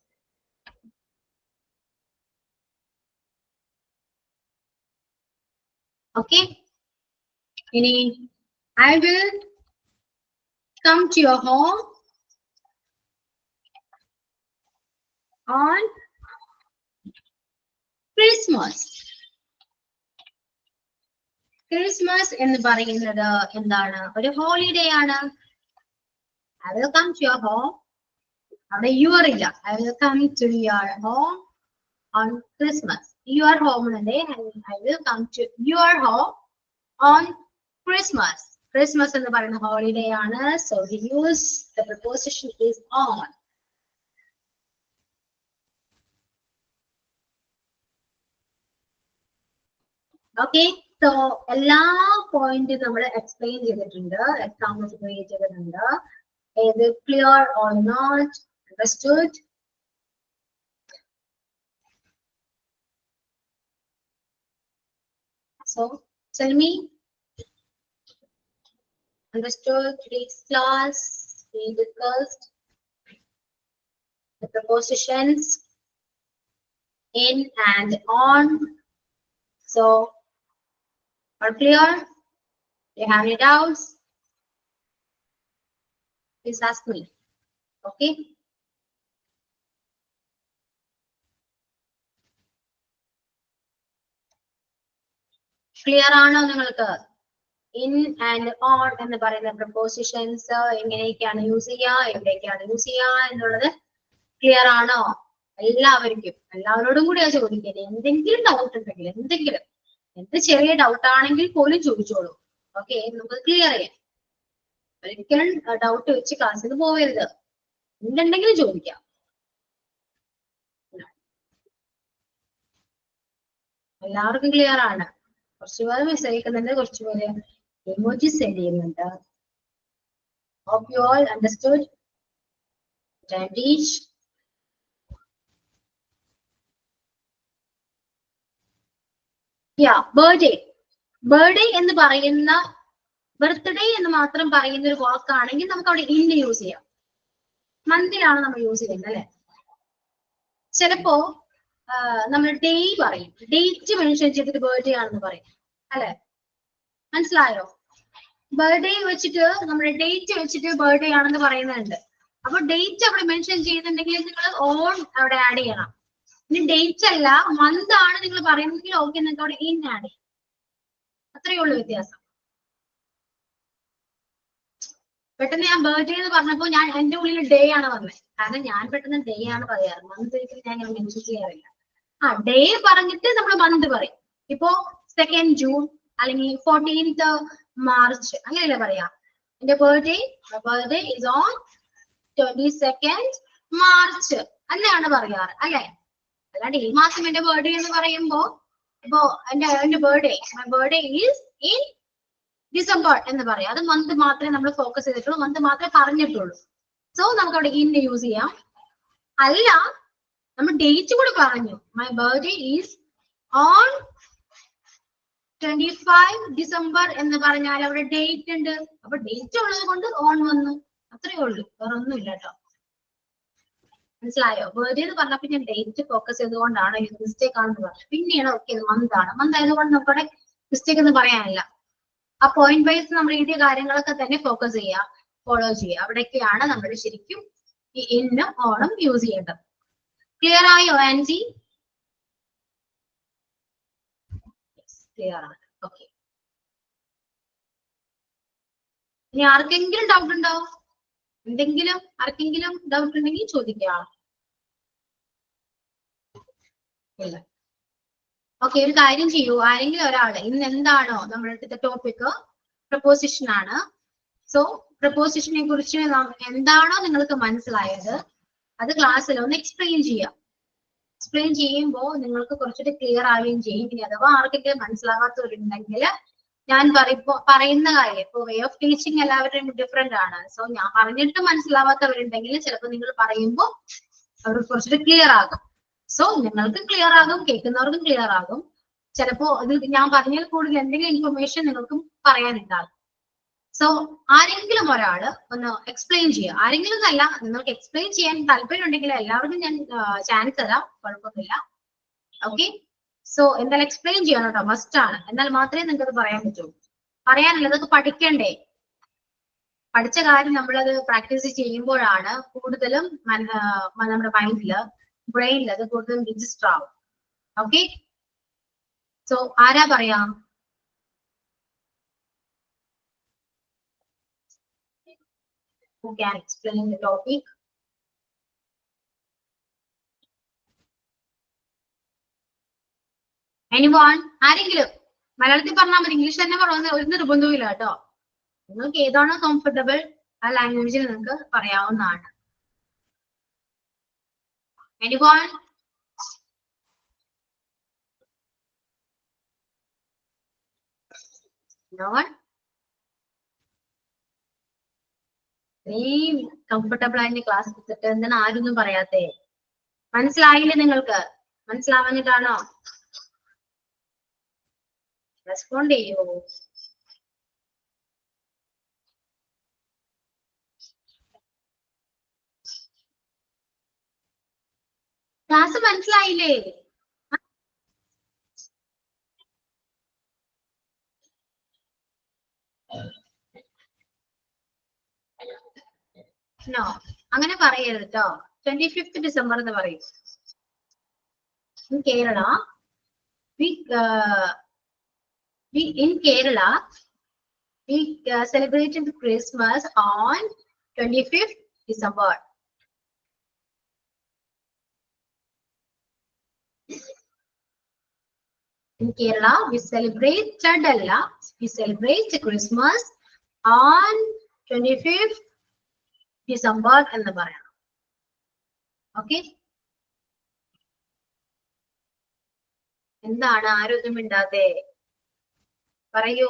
Okay, ഇനി I will come to your home on Christmas. Christmas എന്ന് പറയുന്നത് എന്താണ്? ഒരു ഹോളിഡേ ആണ്. I will come to your home. അവിടെ your ഇല്ല. I will come to your home on Christmas. Your home എന്നല്ലേ? I will come to your home on Christmas. Christmas എന്ന് പറയുന്ന ഹോളിഡേ ആണ്. So we use the preposition is on. Okay. So എല്ലാ പോയിന്റും നമ്മൾ explain ചെയ്തിട്ടുണ്ട്. Examples create ചെയ്തിട്ടുണ്ട്. Is it clear or not? Understood? So tell me. Understood today's class? We discussed the prepositions in and on. So are clear? Do you have any doubts? Please ask me. Okay. Clear ആണോ നിങ്ങൾക്ക്? In and on എന്ന് പറയുന്ന prepositions എങ്ങനെയൊക്കെയാണ് use ചെയ്യുക, എവിടെയൊക്കെയാണ് use ചെയ്യുക എന്നുള്ളത് clear ആണോ? എല്ലാവരോടും കൂടിയാ ചോദിക്കുന്നത്. എന്തെങ്കിലും ഡൗട്ട് ഉണ്ടെങ്കിൽ, എന്ത് ചെറിയ ഡൗട്ട് ആണെങ്കിൽ പോലും ചോദിച്ചോളൂ. ഓക്കെ, നമുക്ക് ക്ലിയർ ചെയ്യാം. ഒരിക്കലും ഡൗട്ട് വെച്ച് ക്ലാസ്സിൽ പോകരുത്. എന്തുണ്ടെങ്കിലും ചോദിക്കാം. എല്ലാവർക്കും ക്ലിയർ ആണ്. കുറച്ചുപേര് മെസ്സേജ് അയക്കുന്നുണ്ട്, കുറച്ചുപേര് emojis സെൻഡ് ചെയ്യുന്നുണ്ട്. Hope you all understood what I teach. Yeah, birthday എന്ന് പറയുന്ന, ബർത്ത്ഡേ എന്ന് മാത്രം പറയുന്ന ഒരു വാക്കാണെങ്കിൽ നമുക്ക് അവിടെ ഇൻ യൂസ് ചെയ്യാം. മന്തിലാണ് നമ്മൾ യൂസ് ചെയ്യുന്നത് അല്ലെ. ചിലപ്പോ നമ്മൾ ഡേ പറയും, ഡേറ്റ് മെൻഷൻ ചെയ്തിട്ട് ബർത്ത്ഡേ ആണെന്ന് പറയും അല്ലെ. മനസ്സിലായോ? ബർത്ത്ഡേ വെച്ചിട്ട് നമ്മുടെ ഡേറ്റ് വെച്ചിട്ട് ബർത്ത്ഡേ ആണെന്ന് പറയുന്നുണ്ട്. അപ്പൊ ഡേറ്റ് അവിടെ മെൻഷൻ ചെയ്യുന്നുണ്ടെങ്കിൽ നിങ്ങൾ ഓൺ അവിടെ ആഡ് ചെയ്യണം. ഇനി ഡേറ്റ് അല്ല മന്ത് ആണ് നിങ്ങൾ പറയുന്നെങ്കിൽ ഓക്കെ, നിങ്ങൾക്ക് അവിടെ ഇൻ ആഡ് ചെയ്യും. അത്രയേ ഉള്ളൂ വ്യത്യാസം. പെട്ടെന്ന് ഞാൻ ബർത്ത്ഡേ എന്ന് പറഞ്ഞപ്പോ ഞാൻ എന്റെ ഉള്ളിൽ ഡേ ആണ് പറഞ്ഞത്. കാരണം ഞാൻ പെട്ടെന്ന് ഡേ ആണ് പറയാറ്, മന്ത് ഒരിക്കലും ഞാൻ ഇങ്ങനെ മെൻഷൻ ചെയ്യാറില്ല. ഡേ പറഞ്ഞിട്ട് നമ്മൾ മന്ത് പറയും. ഇപ്പോ 2nd ജൂൺ അല്ലെങ്കിൽ 14th മാർച്ച് അങ്ങനെയല്ലേ പറയാ. എന്റെ birthday is on 22nd March അങ്ങനെയാണ് പറയാറ് അല്ലെ. അല്ലാണ്ട് ഈ മാസം എന്റെ ബർത്ത്ഡേ എന്ന് പറയുമ്പോ ഇപ്പോ എന്റെ ബർത്ത്ഡേ ഈസ് ഇൻ ഡിസംബർ എന്ന് പറയാം. അത് മന്ത് മാത്രമേ നമ്മൾ ഫോക്കസ് ചെയ്തിട്ടുള്ളൂ, മന്ത് മാത്രമേ പറഞ്ഞിട്ടുള്ളൂ. സോ നമുക്ക് അവിടെ ഇൻ യൂസ് ചെയ്യാം. അല്ല നമ്മൾ ഡേറ്റ് കൂടെ പറഞ്ഞു, my birthday is on 25 December എന്ന് പറഞ്ഞാൽ അവിടെ ഡേറ്റ് ഉണ്ട്. അപ്പൊ ഡേറ്റ് ഉള്ളത് കൊണ്ട് ഓൺ വന്നു, അത്രയേ ഉള്ളൂ, വേറെ ഒന്നുമില്ല കേട്ടോ. മനസ്സിലായോ? ബർത്ത്ഡേ എന്ന് പറഞ്ഞപ്പോ ഞാൻ ഡേറ്റ് ഫോക്കസ് ചെയ്തുകൊണ്ടാണ് ഇത് മിസ്റ്റേക്ക് ആണെന്ന് പറഞ്ഞത്. പിന്നെയാണ് ഓക്കെ മന്ത് ആണ്, മന്ത് ആയതുകൊണ്ട് നമുക്കവിടെ മിസ്റ്റേക്ക് എന്ന് പറയാനില്ല. ആ പോയിന്റ് വൈസ് നമ്മൾ എഴുതിയ കാര്യങ്ങളൊക്കെ തന്നെ ഫോക്കസ് ചെയ്യുക, ഫോളോ ചെയ്യുക. അവിടേക്കാണ് നമ്മൾ ശരിക്കും ഈ ഇന്നും ഓണം യൂസ് ചെയ്യേണ്ടത്. ക്ലിയർ ആയോ ആൻസി? ക്ലിയർ ആണ്. ഓക്കെ, ഇനി ആർക്കെങ്കിലും ഡൗട്ട് ഉണ്ടോ? ആർക്കെങ്കിലും ഡൗട്ട് ഉണ്ടെങ്കിൽ ചോദിക്കാം. ഇല്ല. ഓക്കെ, ഒരു കാര്യം ചെയ്യൂ. ആരെങ്കിലും ഒരാള് ഇന്ന് എന്താണോ നമ്മുടെ ടോപ്പിക് പ്രപ്പോസിഷൻ ആണ്. സോ പ്രപ്പോസിഷനെ കുറിച്ച് എന്താണോ നിങ്ങൾക്ക് മനസ്സിലായത് അത് ക്ലാസ്സിൽ ഒന്ന് എക്സ്പ്ലെയിൻ ചെയ്യാം. എക്സ്പ്ലെയിൻ ചെയ്യുമ്പോൾ നിങ്ങൾക്ക് കുറച്ചുകൂടി ക്ലിയർ ആവുകയും ചെയ്യും. ഇനി അഥവാ ആർക്കെങ്കിലും മനസ്സിലാവാത്തവരുണ്ടെങ്കിൽ ഞാൻ പറയുന്ന കാര്യം, ഇപ്പൊ വേ ഓഫ് ടീച്ചിങ് എല്ലാവരുടെയും ഡിഫറെന്റ് ആണ്. സോ ഞാൻ പറഞ്ഞിട്ട് മനസ്സിലാവാത്തവരുണ്ടെങ്കിൽ ചിലപ്പോൾ നിങ്ങൾ പറയുമ്പോൾ അവർക്ക് കുറച്ചുകൂടി ക്ലിയർ ആകും. സോ നിങ്ങൾക്ക് ക്ലിയർ ആകും, കേൾക്കുന്നവർക്കും ക്ലിയർ ആകും. ചിലപ്പോ അത് ഞാൻ പറഞ്ഞതിൽ കൂടുതൽ എന്തെങ്കിലും ഇൻഫർമേഷൻ നിങ്ങൾക്കും പറയാനുണ്ടാകും. സോ ആരെങ്കിലും ഒരാള് ഒന്ന് എക്സ്പ്ലെയിൻ ചെയ്യുക. ആരെങ്കിലും അല്ല, നിങ്ങൾക്ക് എക്സ്പ്ലെയിൻ ചെയ്യാൻ താല്പര്യം ഉണ്ടെങ്കിൽ എല്ലാവർക്കും ഞാൻ ചാൻസ് തരാം, കുഴപ്പമൊന്നുമില്ല. ഓക്കെ, സോ എന്തായാലും എക്സ്പ്ലെയിൻ ചെയ്യണം കേട്ടോ, മസ്റ്റ് ആണ്. എന്നാൽ മാത്രമേ നിങ്ങൾക്ക് അത് പറയാൻ പറ്റുള്ളൂ. പറയാനല്ല, അതൊക്കെ പഠിക്കണ്ടേ. പഠിച്ച കാര്യം നമ്മളത് പ്രാക്ടീസ് ചെയ്യുമ്പോഴാണ് കൂടുതലും നമ്മുടെ മൈൻഡില് ബ്രെയിനിൽ അത് കൂടുതൽ രജിസ്റ്റർ ആവും. ഓക്കെ, സോ ആരാ പറയാം? Who can explain the topic? Anyone? ആരെങ്കിലും മലയാളത്തിൽ പറഞ്ഞാൽ മതി, ഇംഗ്ലീഷ് തന്നെ പറയുന്ന ഒരു നിർബന്ധവും ഇല്ല കേട്ടോ. നിങ്ങൾക്ക് ഏതാണോ കംഫർട്ടബിൾ ആ ലാംഗ്വേജിൽ നിങ്ങൾക്ക് പറയാവുന്നതാണ്. Anyone? No one? നീ കംഫർട്ടബിൾ ആയിട്ട് ക്ലാസ് എടുത്തിട്ട് എന്താണ് ആരൊന്നും പറയാത്തേ? മനസ്സിലായില്ലേ നിങ്ങൾക്ക്? മനസ്സിലാവാഞ്ഞിട്ടാണോ? റെസ്പോണ്ട് ചെയ്യൂ. ക്ലാസ് മനസ്സിലായില്ലേ? നോ, അങ്ങനെ പറയരുത് കേട്ടോ. 25th December എന്ന് പറയും. In Kerala, in Kerala, we celebrated Christmas on 25th December. In Kerala, we celebrate Christmas on 25th December എന്ന് പറയാം. ഓക്കെ, എന്താണ് ആരൊന്നും മിണ്ടാതെ? പറയൂ.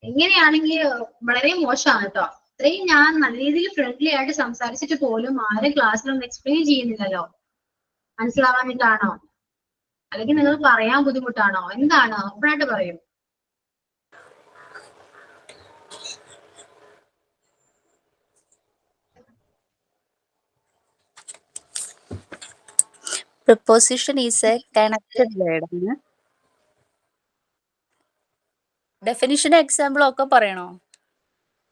എങ്ങനെയാണെങ്കിൽ വളരെ മോശമാണ് കേട്ടോ. ഇത്രയും ഞാൻ നല്ല രീതിയിൽ ഫ്രണ്ട്ലി ആയിട്ട് സംസാരിച്ചിട്ട് പോലും ആരും ക്ലാസ്സിലൊന്നും എക്സ്പ്ലെയിൻ ചെയ്യുന്നില്ലല്ലോ. മനസ്സിലാവാനിട്ടാണോ? അല്ലെങ്കിൽ നിങ്ങൾ പറയാൻ ബുദ്ധിമുട്ടാണോ? എന്താണ്? ഓപ്പണായിട്ട് പറയൂ. Preposition is a connected word. Definition example ഒക്കെ പറയണോ?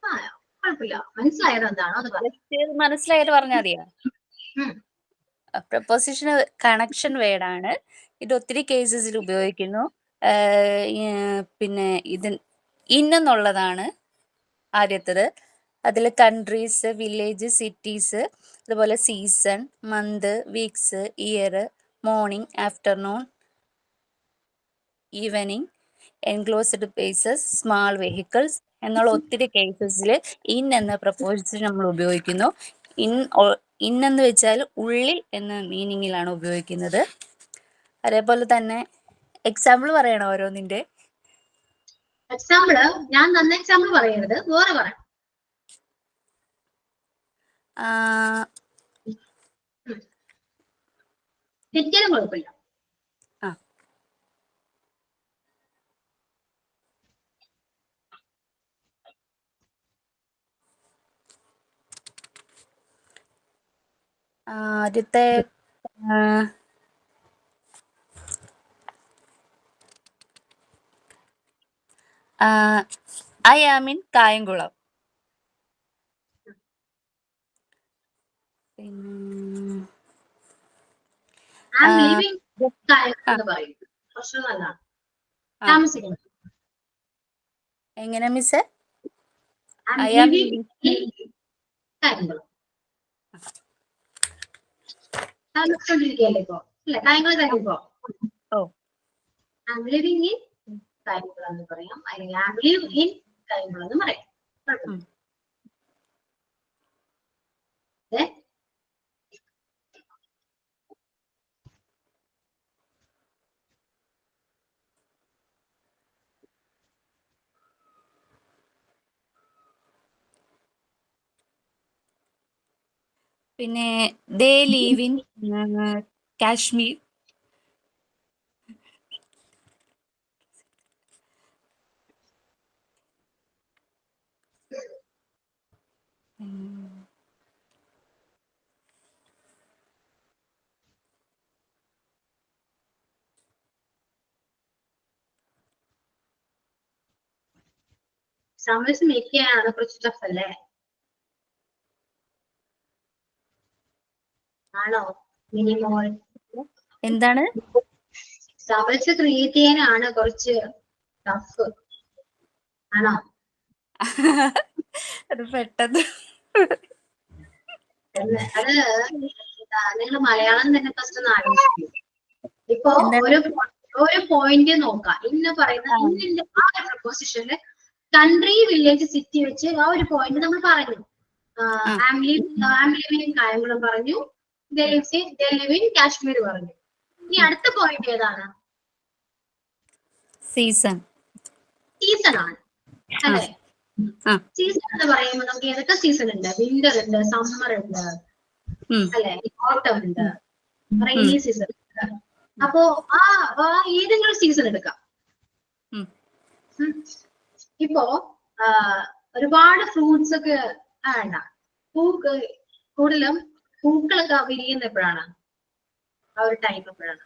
കുഴപ്പമില്ല, മനസ്സിലായത് എന്താണോ അത് പറയാം. മനസ്സിലായിട്ട് പറഞ്ഞാൽ മതിയോ? പ്രപ്പോസിഷൻ കണക്ഷൻ വേർഡ് ആണ്. ഇത് ഒത്തിരി കേസസിൽ ഉപയോഗിക്കുന്നു. പിന്നെ ഇത് എന്നുള്ളതാണ് ആദ്യത്തത്. അതിൽ കൺട്രീസ്, വില്ലേജ്, സിറ്റീസ്, അതുപോലെ season, month, weeks, year, morning, afternoon, evening, enclosed places, small vehicles എന്നുള്ള ഒത്തിരി കേസസിൽ എന്ന പ്രപ്പോസിഷൻ നമ്മൾ ഉപയോഗിക്കുന്നു. എന്ന് വെച്ചാൽ ഉള്ളിൽ എന്ന മീനിങ്ങിലാണ് ഉപയോഗിക്കുന്നത്. അതേപോലെ തന്നെ എക്സാമ്പിൾ പറയണോ ഓരോന്നിന്റെ? എക്സാമ്പിള് ഞാൻ തന്ന എക്സാമ്പിൾ പറയരുത്, വേറെ പറയാം. തെറ്റിയാലും കുഴപ്പമില്ല. ആദ്യത്തെ ഐ ആം ഇൻ കായംകുളം. എങ്ങനെ മിസ്? ഐ ആം താമസിച്ചോണ്ടിരിക്കുകയല്ലേ ഇപ്പൊ? അല്ലെ, കാര്യങ്ങൾ തന്നെ ഇപ്പോ. I'm living in കാര്യങ്ങൾ എന്ന് പറയാം, അല്ലെങ്കിൽ I'm live in കാര്യങ്ങൾ എന്ന് പറയാം. പിന്നെ they live in Kashmir. Examples make ചെയ്യാനാണ് കുറച്ച് ടഫ് അല്ലേ? ആണോ? മിനിമോൾ എന്താണ്? ഡബിൾസ് ക്രിയേറ്റ് ചെയ്യാനാണ് കുറച്ച് ടഫ് ആണോ? അത് പെട്ടെന്ന് അത് നിങ്ങൾ മലയാളം തന്നെ ഫസ്റ്റ് ഒന്ന് ആലോചിക്കും. ഇപ്പൊ എന്താണ്? ഒരു പോയിന്റ് നോക്കാം. ഇന്ന് പറയുന്ന ഇന്നിന്റെ ആ ഒരു പ്രപ്പോസിഷനില് കൺട്രി, വില്ലേജ്, സിറ്റി വെച്ച് ആ ഒരു പോയിന്റ് നമ്മൾ പറഞ്ഞു. ആംലിവിൻ കായംകുളം പറഞ്ഞു, ഡെലിവിൻ കാശ്മീർ പറഞ്ഞു. ഇനി അടുത്ത പോയിന്റ് ഏതാണ്? സീസൺ. സീസൺ ആണ് അല്ലെ? സീസൺ എന്ന് പറയുമ്പോൾ നമുക്ക് ഏതൊക്കെ സീസൺ ഉണ്ട്? വിന്റർ ഉണ്ട്, സമ്മർ ഉണ്ട് അല്ലെ, ഓട്ടം ഉണ്ട്, റെയിനി സീസൺ ഉണ്ട്. അപ്പോ ആ ഏതെങ്കിലും സീസൺ എടുക്കാം. ഇപ്പോ ഒരുപാട് ഫ്രൂട്ട്സ് ഒക്കെ വേണ്ട, കൂടുതലും പൂക്കളൊക്കെ വിരിയുന്ന എപ്പോഴാണ്? ആ ഒരു ടൈം എപ്പോഴാണ്?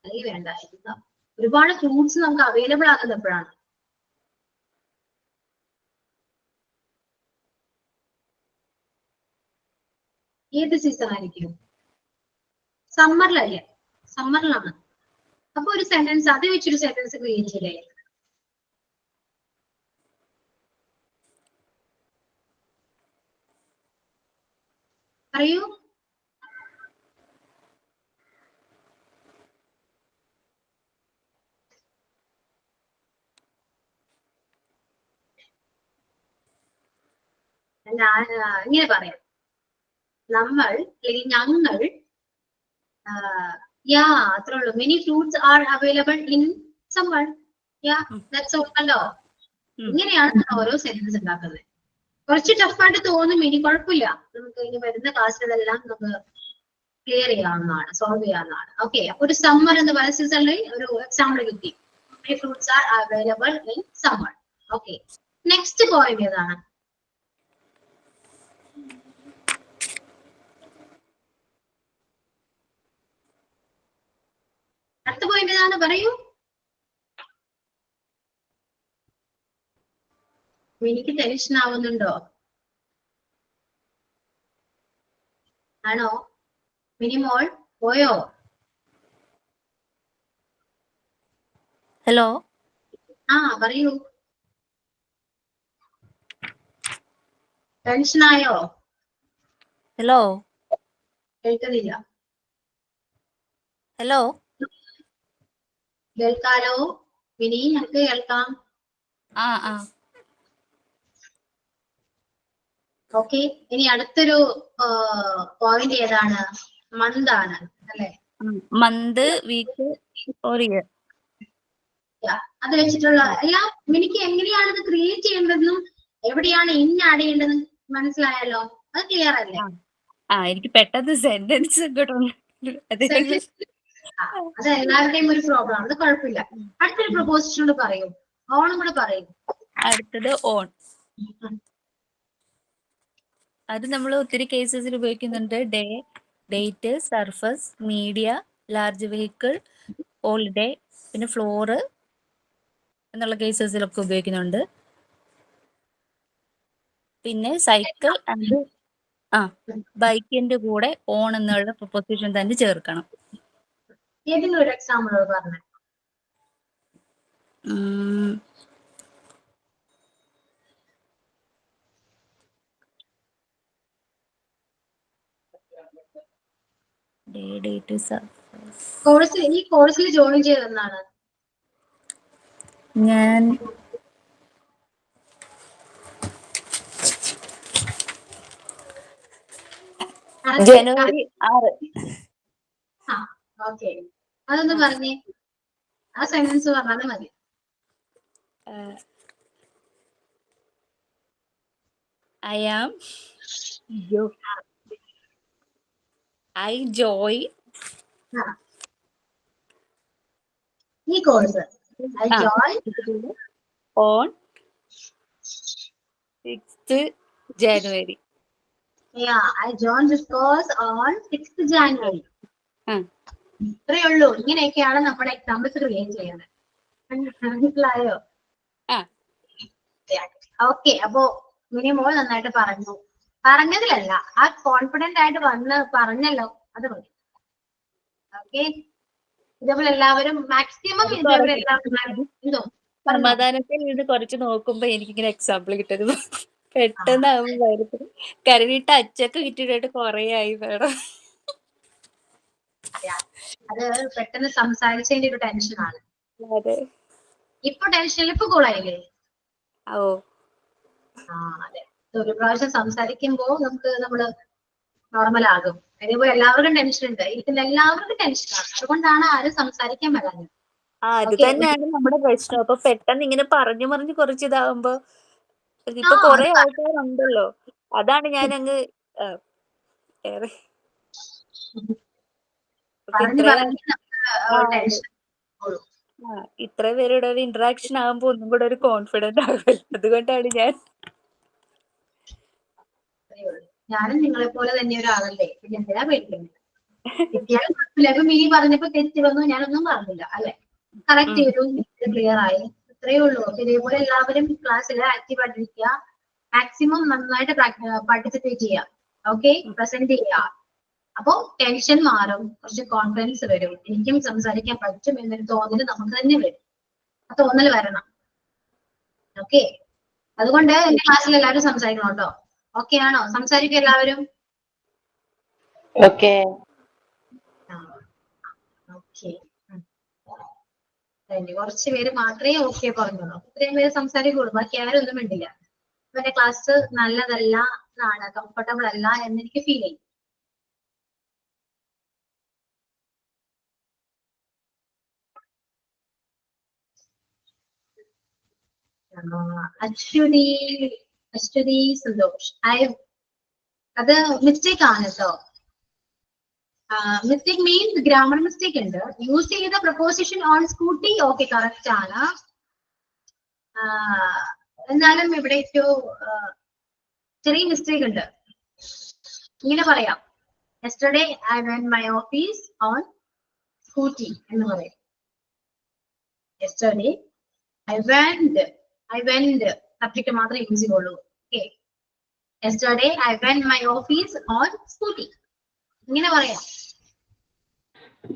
അല്ലെങ്കിൽ വേണ്ട, ഒരുപാട് ഫ്രൂട്ട്സ് നമുക്ക് അവൈലബിൾ ആക്കുന്ന എപ്പോഴാണ്? ഏത് സീസൺ ആയിരിക്കും? സമ്മറിലല്ലേ? സമ്മറിലാണ്. അപ്പൊ ഒരു സെന്റൻസ് അത് വെച്ചൊരു സെന്റൻസ് ക്രിയേറ്റ് ചെയ്യേ. പറയൂ. ഇങ്ങനെ പറയാം, നമ്മൾ അല്ലെങ്കിൽ ഞങ്ങൾ, യാ അത്രേ ഉള്ളൂ. Many fruits are available in summer. Yeah that's all. കണ്ടോ? ഇങ്ങനെയാണ് നമ്മൾ ഓരോ സെന്റൻസ് ഉണ്ടാക്കുന്നത്. കുറച്ച് ടഫായിട്ട് തോന്നും, ഇനി കുഴപ്പമില്ല, നമുക്ക് ഇനി വരുന്ന ക്ലാസ്സിലെല്ലാം നമുക്ക് ക്ലിയർ ചെയ്യാവുന്നതാണ്, സോൾവ് ചെയ്യാവുന്നതാണ്. ഓക്കെ, അപ്പൊ ഒരു സമ്മർ എന്ന് പറയുന്ന സീസണിൽ ഒരു എക്സാമ്പിൾ കിട്ടി. Many fruits are available in summer. Okay, next point ഏതാണ്? അടുത്ത പോയിന്റ് ഏതാണ്? പറയൂ. എനിക്ക് ടെൻഷൻ ആവുന്നുണ്ടോ? ആണോ? മിനിമോൾ പോയോ? ഹലോ, പറയൂ. ടെൻഷനായോ? ഹലോ, കേൾക്കുന്നില്ല. ഹലോ. കേൾക്കാലോ മിനി? ഞങ്ങൾക്ക് കേൾക്കാം. ഓക്കെ, ഇനി അടുത്തൊരു പോയിന്റ് ഏതാണ്? മന്ത് ആണ് അല്ലെ? Month, week, year. അത് വെച്ചിട്ടുള്ള എല്ലാം മിനിക്ക് എങ്ങനെയാണ് ഇത് ക്രിയേറ്റ് ചെയ്യേണ്ടതെന്നും എവിടെയാണ് ഇൻ ആഡ് ചെയ്യേണ്ടതെന്നും മനസ്സിലായല്ലോ? അത് ക്ലിയർ അല്ലേ? എനിക്ക് പെട്ടെന്ന് സെന്റൻസ് അത് എല്ലാവരുടെയും ഒരു പ്രോബ്ലം ആണ്, അത് കുഴപ്പമില്ല. അടുത്തൊരു പ്രൊപ്പോസിഷൻ പറയും, ഓണും കൂടെ പറയും. അടുത്തത് ഓൺ. അത് നമ്മൾ ഒത്തിരി കേസസിൽ ഉപയോഗിക്കുന്നുണ്ട്. Day, date, surface, media, large vehicle, holiday, പിന്നെ ഫ്ലോറ് എന്നുള്ള കേസസിലൊക്കെ ഉപയോഗിക്കുന്നുണ്ട്. പിന്നെ സൈക്കിൾ ആൻഡ് ബൈക്കിന്റെ കൂടെ ഓൺ എന്നുള്ള പ്രൊപ്പോസിഷൻ തന്നെ ചേർക്കണം. ഏതെങ്കിലും ഒരു എക്സാമ്പിൾ പറഞ്ഞേ. ഈ കോഴ്സിൽ ജോയിൻ ചെയ്തെന്നാണ് ഞാൻ ജനുവരി 6. ഓക്കെ, അതൊന്ന് പറഞ്ഞേ. ആ സെന്റൻസ് പറഞ്ഞാൽ മതി. I join ഈ course I join on 6th January. Yeah, I joined this course on 6th January. ഇത്രയേ ഉള്ളൂ. ഇങ്ങനെയൊക്കെയാണ് നമ്മുടെ എക്സാമ്പിൾസ് ക്രിയേറ്റ് ചെയ്യുന്നത്. മനസ്സിലായോ? ഓക്കെ, അപ്പോ മിനിമോൾ നന്നായിട്ട് പറഞ്ഞു. പറഞ്ഞതിലല്ല, ആ കോൺഫിഡന്റ് ആയിട്ട് വന്ന് പറഞ്ഞല്ലോ അത് മതി. ഓക്കെ, ഇതേപോലെ എല്ലാവരും മാക്സിമം ഇതേപോലെ എല്ലാവരും എന്തോ സമാധാനത്തിൽ നിന്ന് കുറച്ച് നോക്കുമ്പോ എനിക്കിങ്ങനെ എക്സാമ്പിൾ കിട്ടരുത്. പെട്ടെന്ന് കരുതിയിട്ട് അച്ചൊക്കെ കിട്ടിയിട്ട് കൊറേ ആയി വേണം. അത് പെട്ടെന്ന് സംസാരിച്ചതിന്റെ ഒരു ടെൻഷനാണ്. അതെ. ഇപ്പൊ ടെൻഷനിൽ ഇപ്പൊ കൂളായില്ലേ? ഓ അതെ, ഒരു പ്രാവശ്യം സംസാരിക്കുമ്പോ നമ്മള് നോർമൽ ആകും. അതേപോലെ എല്ലാവർക്കും ടെൻഷൻ ഉണ്ട്, ഇരിക്കുന്ന എല്ലാവർക്കും ടെൻഷനാണ്. അതുകൊണ്ടാണ് ആരും സംസാരിക്കാൻ പറ്റാഞ്ഞത്. അത് തന്നെയാണ് നമ്മുടെ പ്രശ്നം. അപ്പൊ പെട്ടെന്ന് ഇങ്ങനെ പറഞ്ഞു കുറച്ച് ഇതാവുമ്പോ ഇപ്പൊ കൊറേ ആൾക്കാരുണ്ടല്ലോ, അതാണ് ഞാൻ അങ്ങ് ഏറെ ഇത്ര പേരുടെ ഒരു ഇന്ററാക്ഷൻ ആകുമ്പോ ഒന്നും കൂടെ ഒരു കോൺഫിഡന്റ് ആകുമല്ലോ. അതുകൊണ്ടാണ് ഞാനും നിങ്ങളെ പോലെ തന്നെ ഒരാളല്ലേ, പിന്നെ എന്തിനാ പേടിക്കുന്നത്? കിട്ടിയാലും മിനി പറഞ്ഞപ്പോ തെറ്റി വന്നു, ഞാനൊന്നും പറഞ്ഞില്ല അല്ലെ? കറക്റ്റ് ചെയ്തു, ക്ലിയർ ആയി, ഇത്രയേ ഉള്ളൂ. ഇതേപോലെ എല്ലാവരും ക്ലാസ്സിൽ ആക്റ്റീവ് ആയിട്ടിരിക്കുക, മാക്സിമം നന്നായിട്ട് പാർട്ടിസിപ്പേറ്റ് ചെയ്യുക. ഓക്കെ, പ്രസന്റ് ചെയ്യുക. അപ്പൊ ടെൻഷൻ മാറും, കുറച്ച് കോൺഫിഡൻസ് വരും, എനിക്കും സംസാരിക്കാൻ പറ്റും എന്നൊരു തോന്നൽ നമുക്ക് തന്നെ വരും. ആ തോന്നൽ വരണം. ഓക്കെ, അതുകൊണ്ട് എന്റെ ക്ലാസ്സിൽ എല്ലാവരും സംസാരിക്കണം കേട്ടോ. ഓക്കെ ആണോ? സംസാരിക്കും എല്ലാവരും? ഓക്കെ. കുറച്ച് പേര് മാത്രമേ ഓക്കെ പറഞ്ഞുള്ളൂ. ഇത്രയും പേര് സംസാരിക്കുള്ളൂ, ബാക്കി ആരും ഒന്നും വേണ്ടില്ല. എന്റെ ക്ലാസ് നല്ലതല്ല എന്നാണ്, കംഫർട്ടബിൾ അല്ല എന്നെനിക്ക് ഫീൽ ചെയ്യും. അശ്വതി സന്തോഷ്, അത് മിസ്റ്റേക്ക് ആണ് കേട്ടോ. മിസ്റ്റേക്ക് മീൻസ് ഗ്രാമർ മിസ്റ്റേക്ക് ഉണ്ട്. യൂസ് ചെയ്ത preposition on scooty okay correct ആണ്. എന്നാലും ഇവിടെ ചെറിയ മിസ്റ്റേക്ക് ഉണ്ട്. ഇങ്ങനെ പറയാം, yesterday I went my office on scooty എന്ന് പറയും. യെസ്റ്റർഡേ ഐ വെന്റ് സബ്ജക്ട് മാത്രമേ യൂസ് ചെയ്യുള്ളൂ. Okay, yesterday I went my office on scooty ഇങ്ങനെ പറയാം.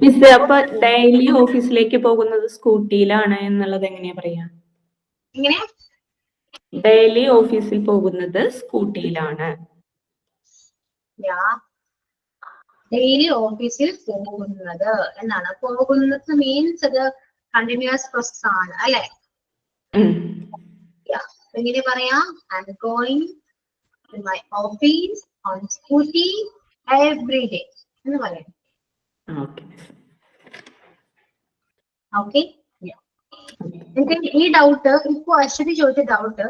മിസ്, അപ്പൊ ഡെയിലി ഓഫീസിലേക്ക് പോകുന്നത് സ്കൂട്ടിയിലാണ് എന്നുള്ളത് എങ്ങനെയാ പറയാ? എങ്ങനെ? ഡെയിലി ഓഫീസിൽ പോകുന്നത് സ്കൂട്ടിയിലാണ്. ഡെയിലി ഓഫീസിൽ പോകുന്നത് എന്നാണ്. പോകുന്നത് മീൻസ് അത് കണ്ടിന്യൂസ് പ്രോസസ് ആണ് അല്ലെ? എങ്ങനെ പറയാം? I am going to my office on scooty every day എന്ന് പറയാം. ഓക്കെ, ഈ ഡൗട്ട് ഇപ്പൊ അശ്വതി ചോദിച്ച ഡൗട്ട്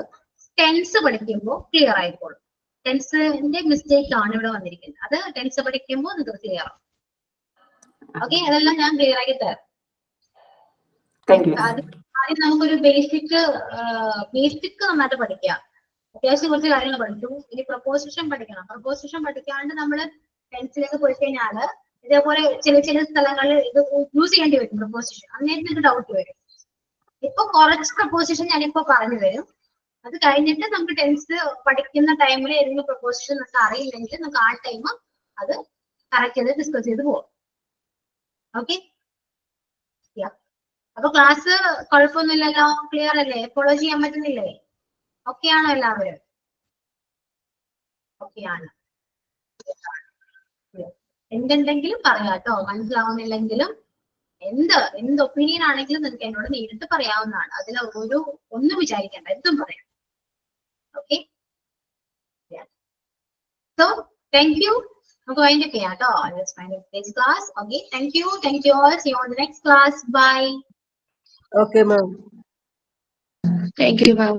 ടെൻസ് പഠിക്കുമ്പോൾ ക്ലിയർ ആയിക്കോളും. ടെൻസിന്റെ മിസ്റ്റേക്ക് ആണ് ഇവിടെ വന്നിരിക്കുന്നത്. അത് ടെൻസ് പഠിക്കുമ്പോൾ നിങ്ങൾക്ക് ക്ലിയർ ആവും. ഓക്കെ, അതെല്ലാം ഞാൻ ക്ലിയർ ആക്കി തരാം. ആദ്യം നമുക്കൊരു ബേസിക് നന്നായിട്ട് പഠിക്കാം. അത്യാവശ്യം കുറച്ച് കാര്യങ്ങൾ പഠിച്ചു. ഇനി പ്രപ്പോസിഷൻ പഠിക്കണം. പ്രപ്പോസിഷൻ പഠിക്കാണ്ട് നമ്മൾ ടെൻസിലേക്ക് പോയി കഴിഞ്ഞാല് ഇതേപോലെ ചില സ്ഥലങ്ങളിൽ ഇത് യൂസ് ചെയ്യേണ്ടി വരും പ്രപ്പോസിഷൻ. അന്നേരം നിങ്ങൾക്ക് ഡൗട്ട് വരും. ഇപ്പൊ കുറച്ച് പ്രപ്പോസിഷൻ ഞാനിപ്പോ പറഞ്ഞു തരും. അത് കഴിഞ്ഞിട്ട് നമുക്ക് ടെൻസ് പഠിക്കുന്ന ടൈമിൽ ഏതെങ്കിലും പ്രപ്പോസിഷൻ നമുക്ക് അറിയില്ലെങ്കിൽ നമുക്ക് ആ ടൈം അത് കറക്റ്റ് ചെയ്ത് ഡിസ്കസ് ചെയ്ത് പോകും. ഓക്കെ, അപ്പൊ ക്ലാസ് കുഴപ്പമൊന്നുമില്ലല്ലോ, ക്ലിയർ അല്ലേ? ഫോളോ ചെയ്യാൻ പറ്റുന്നില്ലേ? ഓക്കെ ആണോ എല്ലാവരും? ഓക്കെ ആണ്. എന്തുണ്ടെങ്കിലും പറയാം കേട്ടോ. മനസ്സിലാവുന്നില്ലെങ്കിലും എന്ത് ഒപ്പീനിയൻ ആണെങ്കിലും നിങ്ങൾക്ക് എന്നോട് നേരിട്ട് പറയാവുന്നതാണ്. അതിൽ ഒന്നും വിചാരിക്കേണ്ട, എന്തും പറയാം. Okay, so thank you. നമുക്ക് വൈൻഡപ്പ് ചെയ്യാം കേട്ടോ. Let's find up this class. Okay, thank you all. See you on the next class. Bye. Okay, ma'am. Thank you, ma'am.